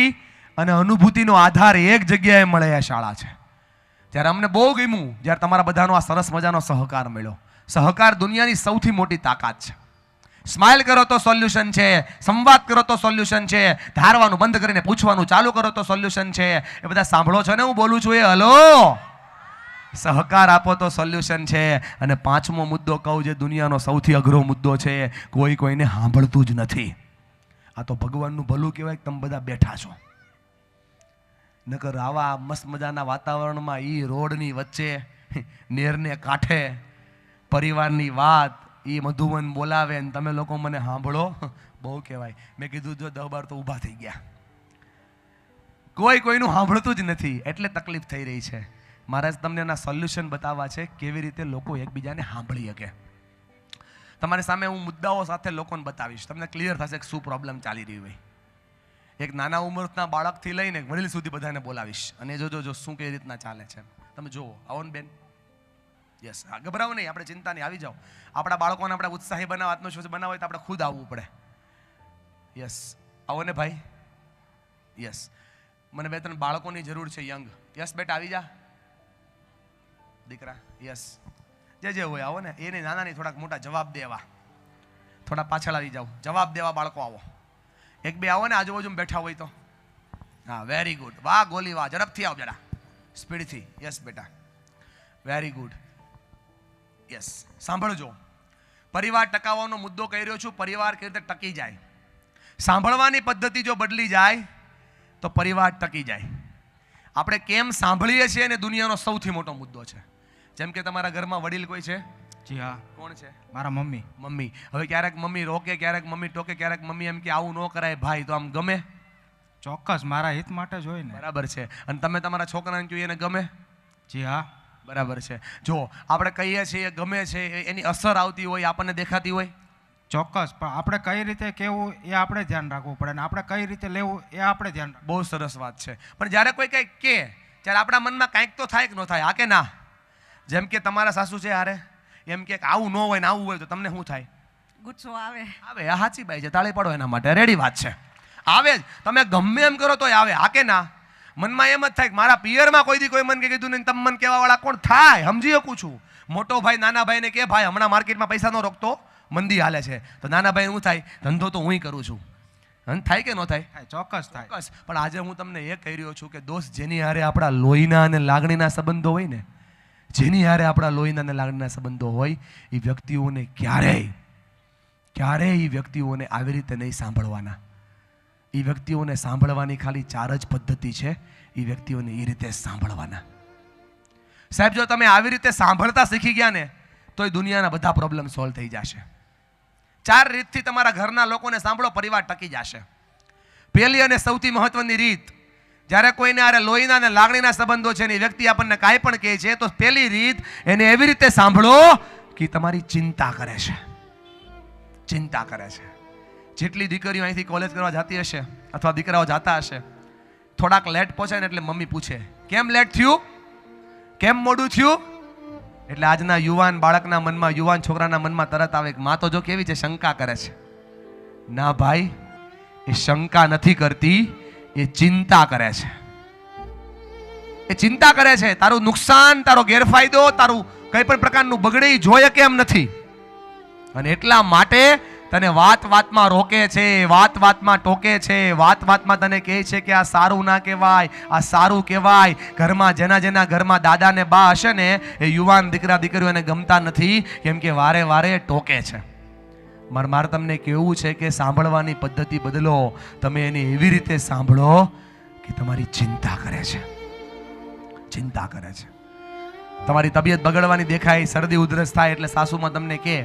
અને અનુભૂતિનો આધાર એક જગ્યાએ મળે એ શાળા છે. ત્યારે અમને બહુ ગમ્યું જ્યારે તમારા બધાનો આ સરસ મજાનો સહકાર મળ્યો. સહકાર દુનિયાની સૌથી મોટી તાકાત છે. સ્માઇલ કરો તો સોલ્યુશન છે, સંવાદ કરો તો સોલ્યુશન છે, ધારવાનું બંધ કરીને પૂછવાનું ચાલુ કરો તો સોલ્યુશન છે. એ બધા સાંભળો છો ને હું બોલું છું એ? હલો, સહકાર આપો તો સોલ્યુશન છે. અને 5મો મુદ્દો કહું, જે દુનિયાનો સૌથી અઘરો મુદ્દો છે, કોઈને સાંભળતું જ નથી. આ તો ભગવાનનું ભલું કહેવાય કે તમે બધા બેઠા છો. નકર આવા મસ્ત મજાના વાતાવરણમાં ઈ રોડની વચ્ચે નેરને કાંઠે પરિવારની વાત ઈ મધુવન બોલાવે ને તમે લોકો મને સાંભળો, બહુ કહેવાય. મેં કીધું જો 10 બાર તો ઊભા થઈ ગયા. કોઈ કોઈનું સાંભળતું જ નથી એટલે તકલીફ થઈ રહી છે. મારે તમને એના સોલ્યુશન બતાવવા છે કેવી રીતે લોકો એકબીજાને સાંભળી શકે. તમારી સામે હું મુદ્દાઓ સાથે લોકોને બતાવીશ, તમને ક્લિયર થશે કે શું પ્રોબ્લેમ ચાલી રહી હોય. એક નાના ઉંમરના બાળકથી લઈને વડીલ સુધી બધાને બોલાવીશ અને જો શું કેવી રીતના ચાલે છે તમે જુઓ. આવો ને બેન, યસ, ગભરાવો નહીં, આપણે ચિંતા નહીં, આવી જાઓ. આપણા બાળકોને આપણે ઉત્સાહી બનાવવા, આત્મવિશ્વાસી બનાવવા હોય તો આપણે ખુદ આવવું પડે. યસ, આવો ને ભાઈ. યસ, મને 2-3 બાળકોની જરૂર છે યંગ. યસ બેટા આવી જા દીકરા. યસ, જે હોય આવો ને. એ નહીં, નાના નહીં, થોડાક મોટા જવાબ દેવા, થોડા પાછળ આવી જાઓ, જવાબ દેવા બાળકો આવો. 1-2 આવો ને આજુબાજુમાં બેઠા હોય તો. હા, વેરી ગુડ. વાહ ગોલી વાહ, ઝડપથી આવો જરા, સ્પીડથી. યસ બેટા, વેરી ગુડ. યસ, સાંભળજો. પરિવાર ટકાવવાનો મુદ્દો કહી રહ્યો છું. પરિવાર કેવી રીતે ટકી જાય? સાંભળવાની પદ્ધતિ જો બદલી જાય તો પરિવાર ટકી જાય. આપણે કેમ સાંભળીએ છીએ ને દુનિયાનો સૌથી મોટો મુદ્દો છે. જેમ કે તમારા ઘરમાં વડીલ કોઈ છે? જી હા. કોણ છે? મારા મમ્મી. મમ્મી. હવે ક્યારેક મમ્મી રોકે, ક્યારેક મમ્મી ટોકે, ક્યારેક મમ્મી એમ કે આવું ન કરાય ભાઈ, તો આમ ગમે? ચોક્કસ, મારા હિત માટે જ હોય ને. બરાબર છે. અને તમે તમારા છોકરાને કહ્યું એને ગમે? જી હા. બરાબર છે. જો આપણે કહીએ છીએ ગમે છે, એની અસર આવતી હોય, આપણને દેખાતી હોય? ચોક્કસ, પણ આપણે કઈ રીતે કહેવું એ આપણે ધ્યાન રાખવું પડે ને આપણે કઈ રીતે લેવું એ આપણે ધ્યાન રાખવું. બહુ સરસ વાત છે. પણ જ્યારે કોઈ કંઈક કહે ત્યારે આપણા મનમાં કંઈક તો થાય કે ન થાય? હા કે ના? જેમ કે તમારા સાસુ છે હારે એમ કે આવું ન હોય ને આવું હોય તો તમને શું થાય? ગુસ્સો આવે. આવે. આ સાચી બાઈ છે, તાળી પાડો એના માટે, રેડી વાત છે. આવે જ. તમે ગમે એમ કરો તોય આવે. હા કે ના? મનમાં એમ જ થાય કે મારા પિયરમાં કોઈ દી કોઈ મને કીધું નહીં, તમે મને કહેવા વાળા કોણ? થાય, સમજી શકું છું. મોટો ભાઈ નાના ભાઈને કે ભાઈ હમણાં માર્કેટમાં પૈસા ન રોકતો, મંદી હાલે છે, તો નાના ભાઈ શું થાય? ધંધો તો હું કરું છું. થાય કે ન થાય? ચોક્કસ થાય. ચોક્કસ. પણ આજે હું તમને એ કહી રહ્યો છું કે દોસ્ત, જેની હારે આપણા લોહીના અને લાગણીના સંબંધો હોય ને, જેની હારે આપણા લોહીના અને લાગણીના સંબંધો હોય, એ વ્યક્તિઓને ક્યારેય એ વ્યક્તિઓને આવી રીતે નહીં સાંભળવાના. એ વ્યક્તિઓને સાંભળવાની ખાલી 4 જ પદ્ધતિ છે. એ વ્યક્તિઓને એ રીતે સાંભળવાના. સાહેબ, જો તમે આવી રીતે સાંભળતા શીખી ગયા ને તો એ દુનિયાના બધા પ્રોબ્લેમ સોલ્વ થઈ જશે. 4 રીતથી તમારા ઘરના લોકોને સાંભળો, પરિવાર ટકી જશે. પહેલી અને સૌથી મહત્વની રીત, જ્યારે કોઈને આરે લોહીના અને લાગણીના સંબંધો છે ને એ વ્યક્તિ આપણને કાંઈ પણ કહે છે તો પહેલી રીત, એને એવી રીતે સાંભળો કે તમારી ચિંતા કરે છે. ચિંતા કરે છે. જેટલી દીકરીઓ અહીંથી કોલેજ કરવા જતી હશે અથવા દીકરાઓ જતા હશે, થોડાક લેટ પહોંચે ને એટલે મમ્મી પૂછે કેમ લેટ થયું, કેમ મોડું થયું? એટલે આજના યુવાન બાળકના મનમાં, યુવાન છોકરાના મનમાં તરત આવે કે માં તો જો કેવી છે, શંકા કરે છે. ના ભાઈ, એ શંકા નથી કરતી, એ ચિંતા કરે છે. એ ચિંતા કરે છે. તારું નુકસાન, તારો ગેરફાયદો, તારું કઈ પણ પ્રકારનું બગડે જોઈ કેમ નથી, અને એટલા માટે તને વાત વાતમાં રોકે છે, વાત વાતમાં ટોકે છે, વાત વાતમાં તને કહે છે કે આ સારું ના કહેવાય, આ સારું કહેવાય. ઘરમાં જેના ઘરમાં દાદા ને બા હશે ને એ યુવાન દીકરા દીકરીઓ એને ગમતા નથી, કેમ કે વારે વારે ટોકે છે. મારે તમને કહેવું છે કે સાંભળવાની પદ્ધતિ બદલો. તમે એને એવી રીતે સાંભળો કે તમારી ચિંતા કરે છે. ચિંતા કરે છે. તમારી તબિયત બગડવાની દેખાય, શરદી ઉધરસ થાય એટલે સાસુમાં તમને કહે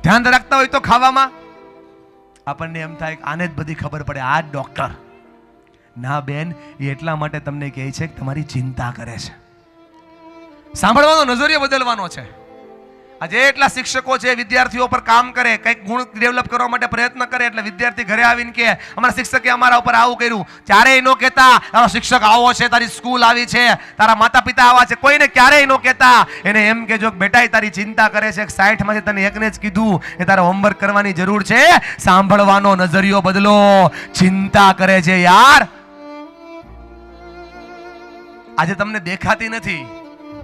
ધ્યાન રાખતા હોય તો ખાવામાં, આપણને એમ થાય કે આને જ બધી ખબર પડે, આ જ ડોક્ટર. ના બેન, એ એટલા માટે તમને કહે છે કે તમારી ચિંતા કરે છે. સાંભળવાનો નજરિયો બદલવાનો છે. આજે એટલા શિક્ષકો છે, વિદ્યાર્થીઓ પર કામ કરે, કંઈક ગુણ ડેવલપ કરવા માટે પ્રયત્ન કરે, એટલે વિદ્યાર્થી ઘરે આવીને કે અમારા શિક્ષકે અમારા ઉપર આવું કર્યું. ક્યારેય ન કહેતા તારો શિક્ષક આવો છે, તારી સ્કૂલ આવી છે, તારા માતા પિતા આવા છે, કોઈને ક્યારેય ન કહેતા. એને એમ કહેજો કે બેટા તારી ચિંતા કરે છે, 60 માંથી તને એકને જ કીધું એ તારે હોમવર્ક કરવાની જરૂર છે. સાંભળવાનો નજરિયો બદલો. ચિંતા કરે છે યાર. આજે તમને દેખાતી નથી,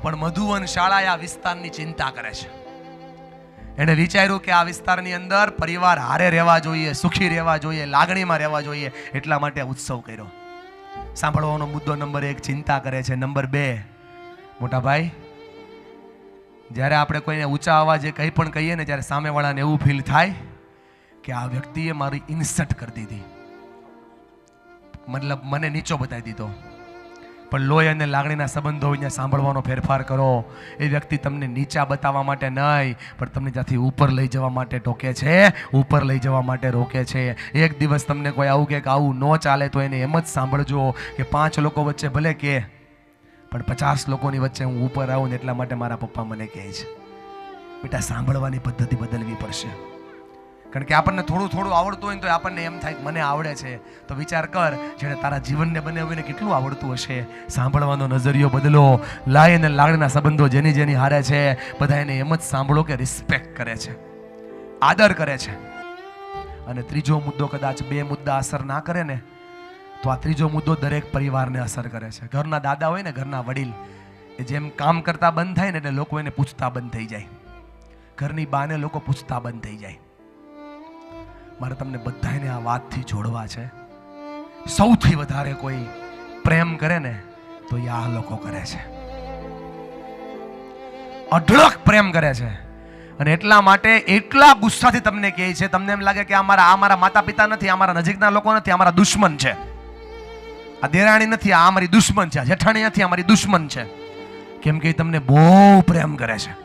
પણ મધુવન શાળાએ આ વિસ્તારની ચિંતા કરે છે. એને વિચાર્યું કે આ વિસ્તારની અંદર પરિવાર હારે રહેવા જોઈએ, સુખી રહેવા જોઈએ, લાગણીમાં રહેવા જોઈએ, એટલા માટે ઉત્સવ કર્યો. સાંભળવાનો મુદ્દો નંબર 1 ચિંતા કરે છે. નંબર 2, મોટા ભાઈ, જ્યારે આપણે કોઈને ઊંચા અવાજે કંઈ પણ કહીએ ને, ત્યારે સામેવાળાને એવું ફીલ થાય કે આ વ્યક્તિએ મારી ઇન્સલ્ટ કરી દીધી, મતલબ મને નીચો બતાવી દીધો. પણ લોહી અને લાગણીના સંબંધો અહીંયા સાંભળવાનો ફેરફાર કરો. એ વ્યક્તિ તમને નીચા બતાવવા માટે નહીં, પણ તમને ત્યાંથી ઉપર લઈ જવા માટે ટોકે છે, ઉપર લઈ જવા માટે રોકે છે. એક દિવસ તમને કોઈ આવું કે આવું ન ચાલે તો એને એમ જ સાંભળજો કે 5 લોકો વચ્ચે ભલે કે, પણ 50 લોકોની વચ્ચે હું ઉપર આવું ને એટલા માટે મારા પપ્પા મને કહે છે. બેટા, સાંભળવાની પદ્ધતિ બદલવી પડશે. કારણ કે આપણને થોડું થોડું આવડતું હોય ને તો આપણને એમ થાય કે મને આવડે છે. તો વિચાર કર, જેને તારા જીવનને બનાવીને કેટલું આવડતું હશે. સાંભળવાનો નજરિયો બદલો. લાય અને લાગણીના સંબંધો જેની જેની હારે છે બધા એને એમ જ સાંભળો કે રિસ્પેક્ટ કરે છે, આદર કરે છે. અને ત્રીજો મુદ્દો, કદાચ 2 મુદ્દા અસર ના કરે ને તો આ ત્રીજો મુદ્દો દરેક પરિવારને અસર કરે છે. ઘરના દાદા હોય ને, ઘરના વડીલ, એ જેમ કામ કરતા બંધ થાય ને એટલે લોકો એને પૂછતા બંધ થઈ જાય. ઘરની બાને લોકો પૂછતા બંધ થઈ જાય. મારે તમને બધાને આ વાતથી જોડવા છે. સૌથી વધારે કોઈ પ્રેમ કરે ને તો એ આ લોકો કરે છે. અઢળક પ્રેમ કરે છે. અને એટલા માટે એટલા ગુસ્સાથી તમને કહે છે, તમને એમ લાગે કે આ મારા માતા પિતા નથી, આ મારા નજીકના લોકો નથી, આ મારા દુશ્મન છે. આ દેરાણી નથી, આ મારી દુશ્મન છે. આ જેઠાણી નથી, આ મારી દુશ્મન છે. કેમ કે તમને બહુ પ્રેમ કરે છે,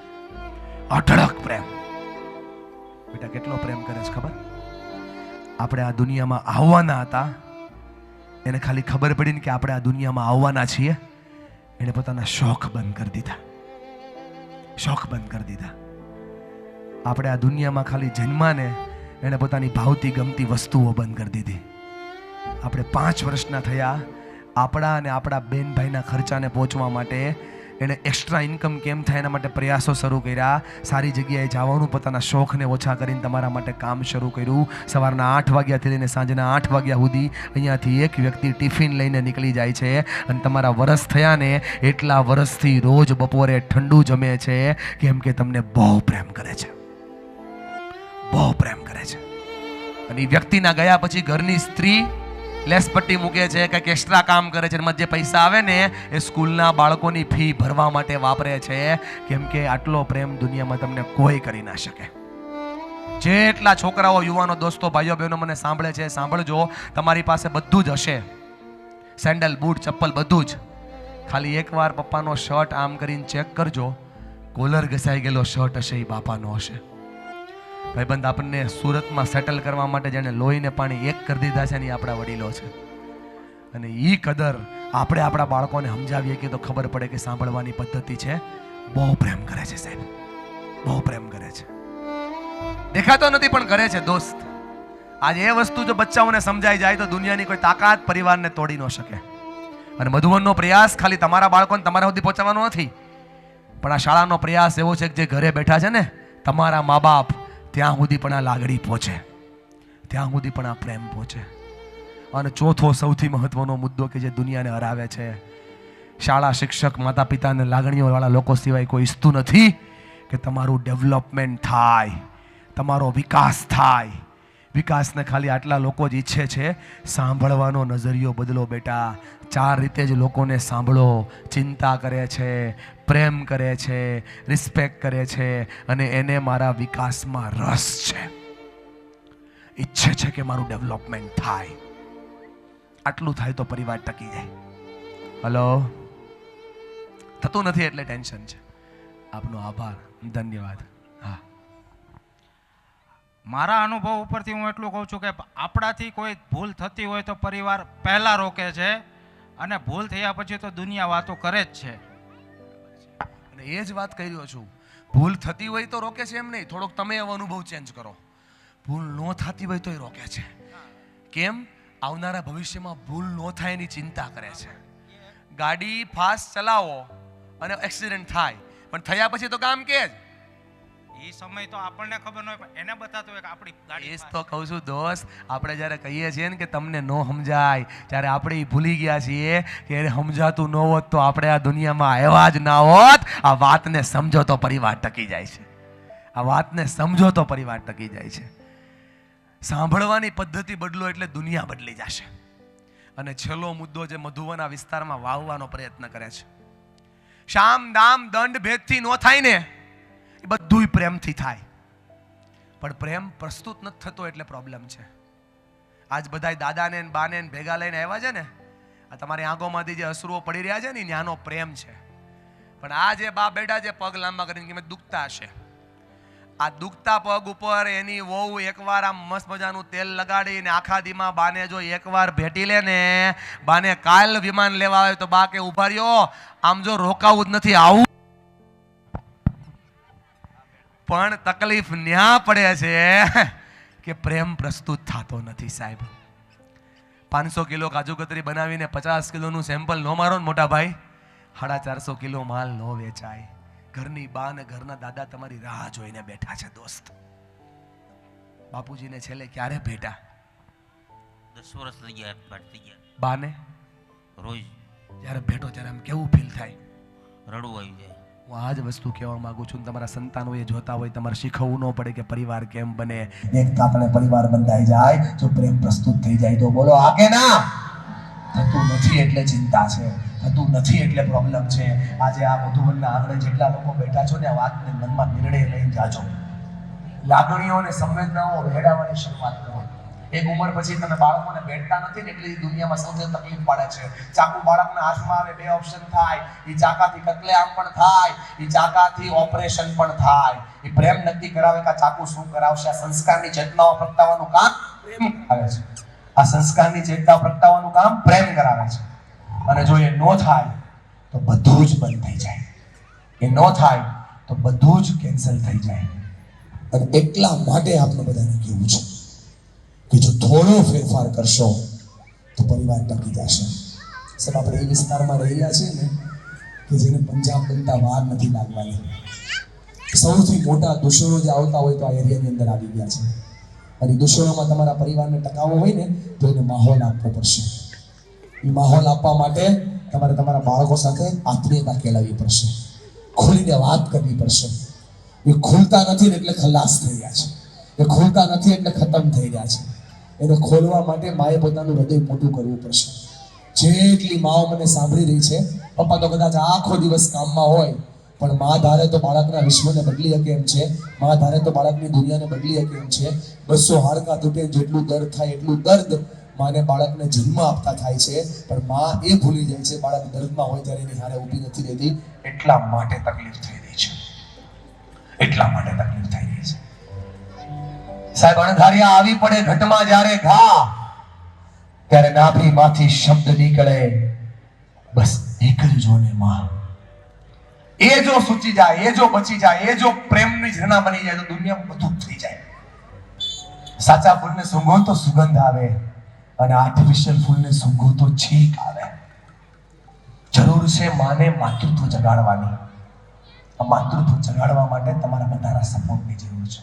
અઢળક પ્રેમ. બેટા, કેટલો પ્રેમ કરે છે ખબર? આપણે આ દુનિયામાં આવવાના હતા, એને ખાલી ખબર પડી ને કે આપણે આ દુનિયામાં આવવાના છીએ, એને પોતાના શોખ બંધ કરી દીધા. શોખ બંધ કરી દીધા. આપણે આ દુનિયામાં ખાલી જન્માને એને પોતાની ભાવતી ગમતી વસ્તુઓ બંધ કરી દીધી. આપણે 5 વર્ષના થયા, આપણા અને આપણા બેન ભાઈના ખર્ચાને પહોંચવા માટે એને એક્સ્ટ્રા ઇન્કમ કેમ થાય એના માટે પ્રયાસો શરૂ કર્યા. સારી જગ્યાએ જવાનું, પોતાના શોખને ઓછા કરીને તમારા માટે કામ શરૂ કર્યું. સવારના 8 વાગ્યાથી લઈને સાંજના 8 વાગ્યા સુધી અહીંયાથી એક વ્યક્તિ ટિફિન લઈને નીકળી જાય છે. અને તમારા વરસ થયા ને એટલા વરસથી રોજ બપોરે ઠંડુ જમે છે. કેમ કે તમને બહુ પ્રેમ કરે છે, બહુ પ્રેમ કરે છે. અને એ વ્યક્તિના ગયા પછી ઘરની સ્ત્રી લેસ પટ્ટી મૂકે છે, કંઈક એક્સ્ટ્રા કામ કરે છે. એમાં જે પૈસા આવે ને એ સ્કૂલના બાળકોની ફી ભરવા માટે વાપરે છે. કેમ કે આટલો પ્રેમ દુનિયામાં તમને કોઈ કરી ના શકે. જેટલા છોકરાઓ, યુવાનો, દોસ્તો, ભાઈઓ બહેનો મને સાંભળે છે, સાંભળજો. તમારી પાસે બધું જ હશે, સેન્ડલ, બૂટ, ચપ્પલ, બધું જ. ખાલી એકવાર પપ્પાનો શર્ટ આમ કરીને ચેક કરજો, કોલર ઘસાઈ ગયેલો શર્ટ હશે, એ બાપાનો હશે. ભાઈબંધ, આપણને સુરતમાં સેટલ કરવા માટે જેને લોહીને પાણી એક કરી દીધા છે ને એ આપણા વડીલો છે. અને એ કદર આપણે આપણા બાળકોને સમજાવીએ કે તો ખબર પડે કે સાંભળવાની પદ્ધતિ છે. બહુ પ્રેમ કરે છે સાહેબ, બહુ પ્રેમ કરે છે. દેખાતો નથી પણ કરે છે દોસ્ત. આજે એ વસ્તુ જો બચ્ચાઓને સમજાઈ જાય તો દુનિયાની કોઈ તાકાત પરિવારને તોડી ન શકે. અને મધુવનનો પ્રયાસ ખાલી તમારા બાળકોને તમારા સુધી પહોંચાડવાનો નથી, પણ આ શાળાનો પ્રયાસ એવો છે કે જે ઘરે બેઠા છે ને તમારા મા બાપ, ત્યાં સુધી પણ આ લાગણી પહોંચે, ત્યાં સુધી પણ આ પ્રેમ પહોંચે. અને ચોથો સૌથી મહત્વનો મુદ્દો કે જે દુનિયાને હરાવે છે, શાળા, શિક્ષક, માતા પિતા અને લાગણીઓવાળા લોકો સિવાય કોઈ ઈચ્છતું નથી કે તમારું ડેવલપમેન્ટ થાય, તમારો વિકાસ થાય. વિકાસને ખાલી આટલા લોકો જ ઈચ્છે છે. સાંભળવાનો નજરિયો બદલો બેટા. 4 રીતે જ લોકોને સાંભળો. ચિંતા કરે છે, પ્રેમ કરે છે, રિસ્પેક્ટ કરે છે, અને એને મારા વિકાસમાં રસ છે. ઈચ્છે છે કે મારું ડેવલપમેન્ટ થાય. આટલું થાય તો પરિવાર ટકી જાય. હલો, થતું નથી એટલે ટેન્શન છે. આપનો આભાર, ધન્યવાદ. હા, મારા અનુભવ ઉપરથી હું એટલું કહું છું કે આપણાથી કોઈ ભૂલ થતી હોય તો પરિવાર પહેલા રોકે છે, અને ભૂલ થયા પછી તો દુનિયા વાતો કરે જ છે. અને એ જ વાત કહી રહ્યો છું. ભૂલ થતી હોય તો રોકે છે એમ નહીં, થોડોક તમે એવો અનુભવ ચેન્જ કરો. ભૂલ ન થતી હોય તો એ રોકે છે. કેમ? આવનારા ભવિષ્યમાં ભૂલ ન થાય એની ચિંતા કરે છે. ગાડી ફાસ્ટ ચલાવો અને એક્સિડન્ટ થાય, પણ થયા પછી તો કામ કે જ એ સમય તો આપણને ખબર ન હોય, પણ એને બતાતો હોય કે આપણી ગાડી. એ જ તો કહું છું દોસ્ત. આપણે જ્યારે કહીએ છીએ ને કે તમને ન સમજાય, ત્યારે આપણે ભૂલી ગયા છીએ કે એને સમજાતું ન હોત તો આપણે આ દુનિયામાં આવ્યા જ ના હોત. આ વાતને સમજો તો પરિવાર ટકી જાય છે. આ વાતને સમજો તો પરિવાર ટકી જાય છે. સાંભળવાની પદ્ધતિ બદલો એટલે દુનિયા બદલી જશે. અને છેલ્લો મુદ્દો જે મધુવના વિસ્તારમાં વાવવાનો પ્રયત્ન કરે છે, શામ, દામ, દંડ, ભેદથી ન થાય ને, એ બધુંય પ્રેમથી થાય. પણ પ્રેમ પ્રસ્તુત નથી થતો એટલે પ્રોબ્લેમ છે. આજ બધાય દાદાને ને બાને ભેગા લઈને આવ્યા છે ને, આ તમારી આંખોમાંથી જે અશ્રુઓ પડી રહ્યા છે ને એ ન્યાનો પ્રેમ છે. પણ આ જે બા બેટા જે પગ લાંબા કરીને કે દુખતા હશે, આ દુખતા પગ ઉપર એની વહુ એકવાર આમ મસ્ત મજાનું તેલ લગાડીને આખા દીમાં બાને જો એકવાર ભેટી લે ને, બાને કાલ વિમાન લેવા આવે તો બા કે ઉભા રહ્યો, આમ જો રોકાવું જ નથી, આવું. પણ તકલીફ ન્યા પડે છે કે પ્રેમ પ્રસ્તુત થતો નથી સાહેબ. 500 કિલો કાજુ કતરી બનાવીને 50 કિલોનું સેમ્પલ નો મારો ને મોટા ભાઈ, 450 કિલો માલ નો વેચાય. ઘરની બા ને ઘરના દાદા તમારી રાહ જોઈને બેઠા છે દોસ્ત. બાપુજીને છેલ્લે ક્યારે ભેટા? 10 વર્ષ થઈ ગયા, 8 થઈ ગયા. બાને રોજ જ્યારે ભેટો ત્યારે આમ કેવું ફીલ થાય? રડવું આવી જાય. હું આ જ વસ્તુ કહેવા માંગુ છું. તમારા સંતાનો એ જોતા હોય, તમારે શીખવવું ન પડે કે પરિવાર કેમ બને. એક તાતણે પરિવાર બંધાઈ જાય, જો પ્રેમ પ્રસ્તુત થઈ જાય તો બોલો આ કે ના? થતું નથી એટલે ચિંતા છે, થતું નથી એટલે પ્રોબ્લેમ છે. આજે આ મધુવનના આંગણે જેટલા લોકો બેઠા છો ને, આ વાતને મનમાં નિર્ણય લઈને જાજો. લાગણીઓ અને સંવેદનાઓ વહેડાવવાની શરૂઆત કરો. એક ઉંમર પછી તમે બાળકોને બેઠતા નથી ને એટલે દુનિયામાં સૌથી તકલીફ પડે છે. ચાકુ બાળકના હાથમાં આવે, 2 ઓપ્શન થાય. એ ચાકાથી કતલેઆમ પણ થાય, એ ચાકાથી ઓપરેશન પણ થાય. એ પ્રેમ નક્કી કરાવે કે આ ચાકુ શું કરાવશે. આ સંસ્કારની ચેતનાઓ પ્રગટાવવાનું કામ પ્રેમ કરાવે છે. આ સંસ્કારની ચેતના પ્રગટાવવાનું કામ પ્રેમ કરાવે છે. અને જો એ નો થાય તો બધું જ બંધ થઈ જાય. એ નો થાય તો બધું જ કેન્સલ થઈ જાય. અને એટલા માટે આપણે બધાને કહેવું છે કે જો થોડો ફેરફાર કરશો તો પરિવાર ટકી જશે. સાહેબ આપણે એ વિસ્તારમાં રહેલા છીએ ને કે જેને પંજાબ બનતા વાર નથી લાગવાની. સૌથી મોટા દુશ્મનો જે આવતા હોય તો આ એરિયાની અંદર આવી ગયા છે. અને દુશ્મનોમાં તમારા પરિવારને ટકાવવો હોય ને તો એને માહોલ આપવો પડશે. એ માહોલ આપવા માટે તમારે તમારા બાળકો સાથે આત્મીયતા કેળવવી પડશે, ખુલીને વાત કરવી પડશે. એ ખુલતા નથી એટલે ખલાસ થઈ ગયા છે, એ ખુલતા નથી એટલે ખતમ થઈ ગયા છે. એને ખોલવા માટે માએ પોતાનું હૃદય મોટું કરવું પડશે. જેટલી માઓ મને સાંભળી રહી છે, પપ્પા તો કદાચ આખો દિવસ કામમાં હોય, પણ મા ધારે તો બાળકના વિશ્વને બદલી શકે એમ છે, મા ધારે તો બાળકની દુનિયાને બદલી શકે એમ છે. 200 હાડકાં તૂટે જેટલું દર્દ થાય એટલું દર્દ માને બાળકને જન્મ આપતા થાય છે, પણ મા એ ભૂલી જાય છે બાળક દર્દમાં હોય ત્યારે એની હારે ઊભી નથી રહેતી. એટલા માટે તકલીફ થઈ રહી છે, એટલા માટે તકલીફ થઈ રહી છે. સાહેબ અણધાર્યા આવી પડે ઘટમાં જ્યારે ઘા, ત્યારે નાભીમાંથી શબ્દ નીકળે, બસ એક જ જોને માં. એ જો સૂચી જાય, એ જો બચી જાય, એ જો પ્રેમની ઝરણા બની જાય તો દુનિયા બધું થઈ જાય. સાચા ફૂલને સૂંઘો તો સુગંધ આવે, અને આર્ટિફિશિયલ ફૂલને સૂંઘો તો છીંક આવે. જરૂર છે માને માતૃત્વ જગાડવાની. આ માતૃત્વ જગાડવા માટે તમારા બધાના સપોર્ટની જરૂર છે.